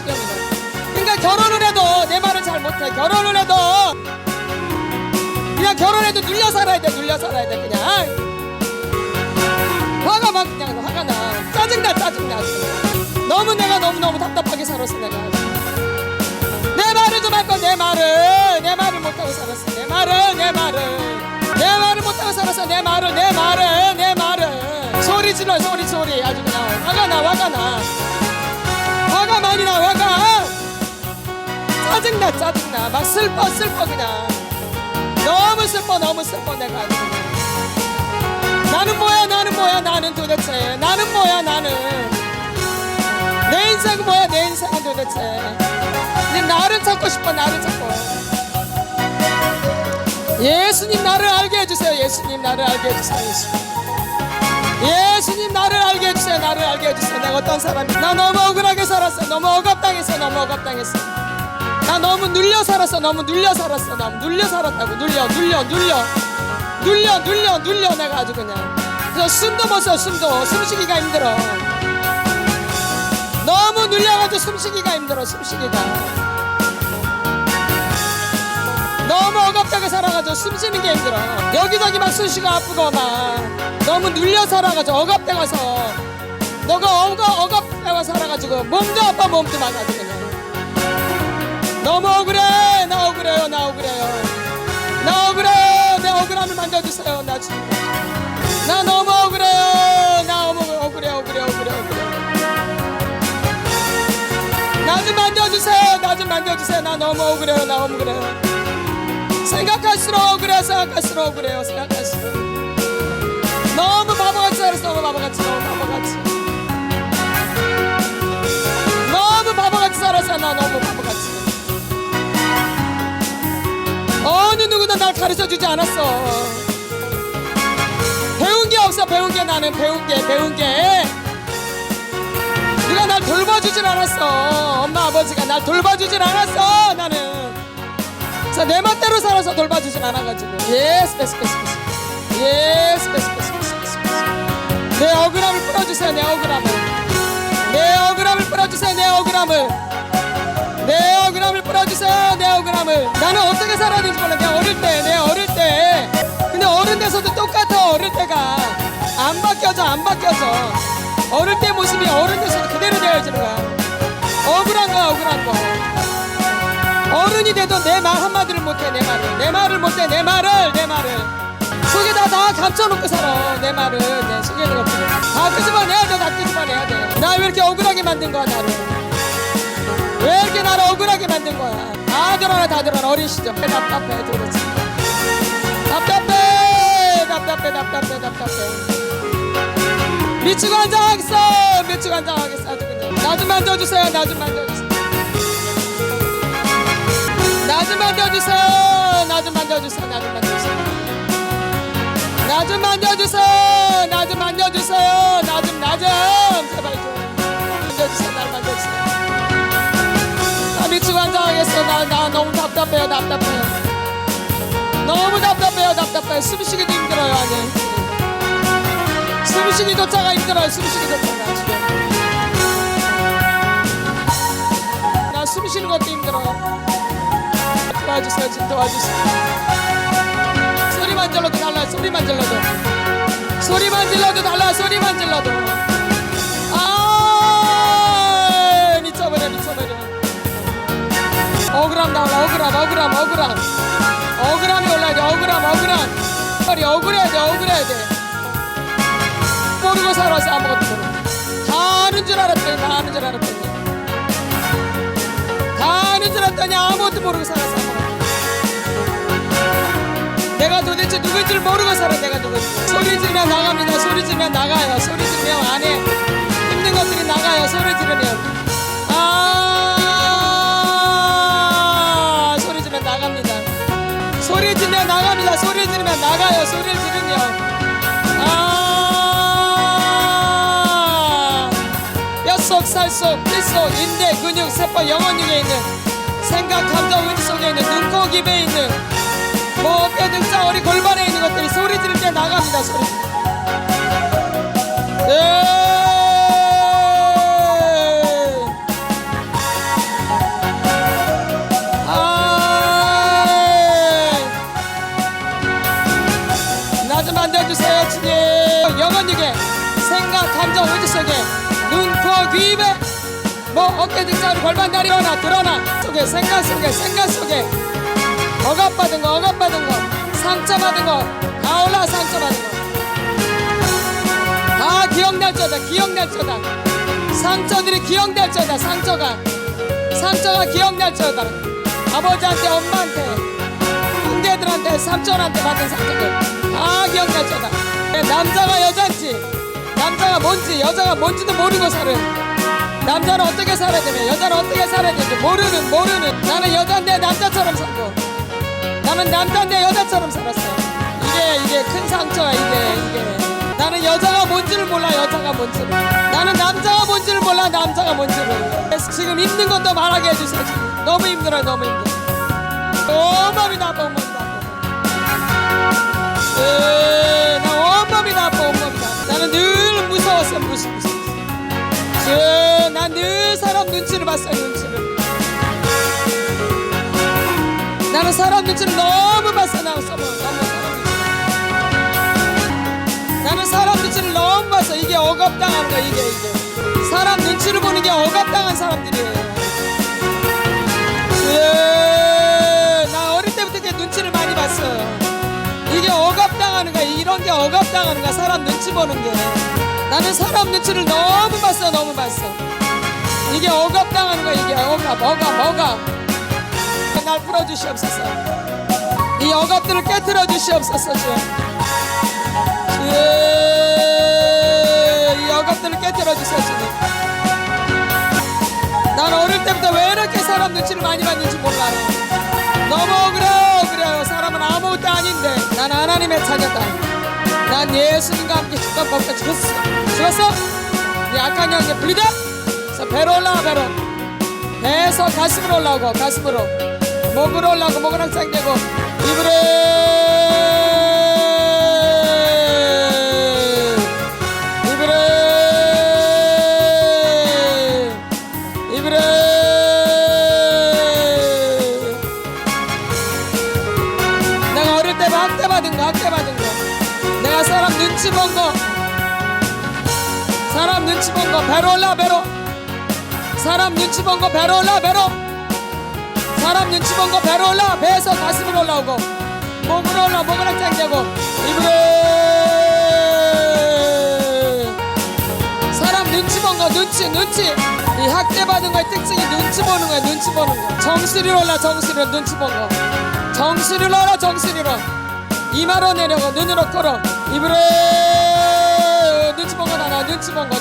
그러니까 결혼을 해도 내 말을 잘 못해. 결혼해도 눌려 살아야 돼. 그냥 화가 나. 짜증나. 내가 너무 답답하게 살았어. 내가 내 말을 좀 할 거. 내 말을 못하고 살았어. 내 말을 못하고 살았어. 내 말을 소리 질러. 아주 그냥 화가 나. 화가 많이 나. 짜증나. 막 슬퍼 그냥 너무 슬퍼 너무 슬퍼. 내가 아주 나는 뭐야 나는 뭐야 나는 도대체 나는 뭐야 나는 내 인생은 뭐야 내 인생은 도대체. 근데 나를 찾고 싶어 나를 찾고. 예수님 나를 알게 해주세요. 예수님 나를 알게 해주세요. 예수님 나를 알게 해주세요. 나를 알게 해주세요. 내가 어떤 사람이야. 나 너무 억울하게 살았어. 너무 억압당했어. 너무 억압당했어. 나 너무 눌려 살았어. 너무 눌려 살았어. 너무 눌려 살았다고. 눌려 내가 아주 그냥. 그래서 숨도 못 쉬어. 숨쉬기가 힘들어. 너무 눌려가지고 숨쉬기가 힘들어. 숨쉬기가 너무 억압하게 살아가지고 숨쉬는 게 힘들어. 여기저기 막 쑤시고 아프고 막 너무 눌려 살아가지고 억압돼가서 너가 억압돼가 살아가지고 몸도 아파 몸도 막 아주 그냥. 너무 억울해. 나 억울해요. 나 억울해요. 나 억울해요. 내 억울함을 만져주세요. 나 지금 나 너무 억울해요. 나 너무 억울해. 나 좀 만져주세요. 나 좀 만져주세요. 나 너무 억울해요. 나 억울해요. 생각할수록 억울해요. 생각할수록 너무 바보같이 살았어. 너무 바보같이 살았어. 나 너무 바보같이. 어느 누구도 날 가르쳐주지 않았어. 배운 게 없어. 나는 배운 게 누가 날 돌봐주질 않았어. 엄마 아버지가 날 돌봐주질 않았어. 나는 내 멋대로 살아서 돌봐주진 않아가지고. 예스. 내 억울함을 풀어주세요. 내 억울함을 풀어주세요. 내 억울함을. 나는 어떻게 살아야 되는지 몰라. 내 어릴 때 근데 어른 돼서도 똑같아. 어릴 때가 안 바뀌어져. 어릴 때 모습이 어른 돼서도 그대로 되어지는 거야. 억울한 거. 어른이 돼도 내 말 한마디를 못해. 내 말을 못해. 내 말을 속에다 다 감춰놓고 살아. 내 말을 내 속에 있는 것들을 다 끄집어내야 돼. 나 왜 이렇게 억울하게 만든 거야. 왜 이렇게 나를 억울하게 만든 거야. 다 드러나. 어린 시절 답답해. 도대체 답답해. 미치고 앉아가겠어. 아주 그냥. 나 좀 만져주세요. 나 좀 만져주세요. 제발 좀 만져주세요. 날 만져주세요. 나 미치고 앉아가겠어. 나 너무 답답해요. 너무 답답해요. 숨쉬기도 힘들어요. 아니 숨쉬기조차가 힘들어요. 지금 나 숨쉬는 것도 힘들어요. 도와주세요. 소리만 질러도 달라요. 소리만 질러도 아 미쳐버려. 억울함 나올라. 억울함이 올라야 돼. 억울해야 돼. 모르고 살아서 아무것도 모르고 다 아는 줄 알았더니 아무것도 모르고 살아서 내가 도대체 누굴 줄 모르고 살아. 소리 지르면 나갑니다. 소리 지르면 나가요. 소리 지르면 안에 힘든 것들이 나가요. 소리 지르면 소리 지르면 나갑니다. 소리 지르면 나가요. 소리를 지르면 뼛속, 살속, 핏속, 인대, 근육, 세포, 영혼육에 있는 생각, 감정, 의지 속에 있는 눈, 코, 입에 있는 뭐 뼈, 등짝, 허리, 골반에 있는 것들이 소리 지를 때 나갑니다. 소리. 나 좀 만져주세요. 주님. 영혼육에 생각, 감정, 의지 속에 눈, 코, 귀, 입에 뭐 어깨, 등짝, 허리, 골반, 다리 드러나 속에 생각 속에 억압받은 거, 상처받은 거, 다 올라 상처받은 거. 다 기억날 거다. 상처들이 기억날 거다. 상처가 기억날 거다. 아버지한테, 엄마한테, 형제 형제들한테 삼촌한테 받은 상처들 다 기억날 거다. 남자가 여잔지 남자가 뭔지 여자가 뭔지도 모르고 사는 남자는 어떻게 살아야 되며 여자는 어떻게 살아야 되는지 모르는 나는 여잔데 남자처럼 살고 나는 남자인데 여자처럼 살았어. 이게 큰 상처야. 이게 나는 여자가 뭔지를 몰라. 여자가 뭔지를 나는 남자가 뭔지를 몰라. 남자가 뭔지를. 그래서 지금 힘든 것도 말하게 해주세요. 지금 너무 힘들어요. 너무 힘들어. 온몸이 나빠. 온몸이 나빠. 나 온몸이 나빠. 온몸이 나빠. 나는 늘 무서웠어. 무서웠어. 난 늘 사람 눈치를 봤어요. 눈치를. 나는 사람 눈치를 너무 봤어. 너무 사람 눈치. 나는 사람 눈치를 너무 봤어. 이게 억압당하는 거야. 이게 사람 눈치를 보는 게 억압당한 사람들이에요. 나 어릴 때부터 이렇게 눈치를 많이 봤어요. 이게 억압당하는 거야. 이런 게 억압당하는 거야. 사람 눈치 보는 게. 나는 사람 눈치를 너무 봤어. 너무 봤어. 이게 억압당하는 거야. 이게 억압. 날 풀어주시옵소서. 이 억압들을 깨트려 주시옵소서. 이 억압들을 깨트려 주세요. 주님. 난 어릴 때부터 왜 이렇게 사람 눈치를 많이 봤는지 몰라요. 너무 억울해요. 사람은 아무것도 아닌데 난 하나님의 자녀다. 난 예수님과 함께 죽던 법과 죽었어? 네 악한 영에 분리돼. 그래서 배로 올라와. 배에서 가슴으로 올라오고 가슴으로 목으로 올라오고 목은 항상 되고 입으로 내가 어릴 때 학대받은 거 내가 사람 눈치 본 거 배로 올라 배로 사람 눈치 본 거 배로 올라 사람 눈치 본 거 배로 올라 배에서 가슴으로 올라오고 목으로 올라 목을 확장되고 입으로 사람 눈치 본 거 눈치 이 학대받은 거의 특징이 눈치 보는 거야. 눈치 보는 거. 정수리로 올라 정수리로 눈치 본 거 정수리로 올라 정수리로 이마로 내려고 눈으로 코로 입으로 눈치 본 거 나나 눈치 본 거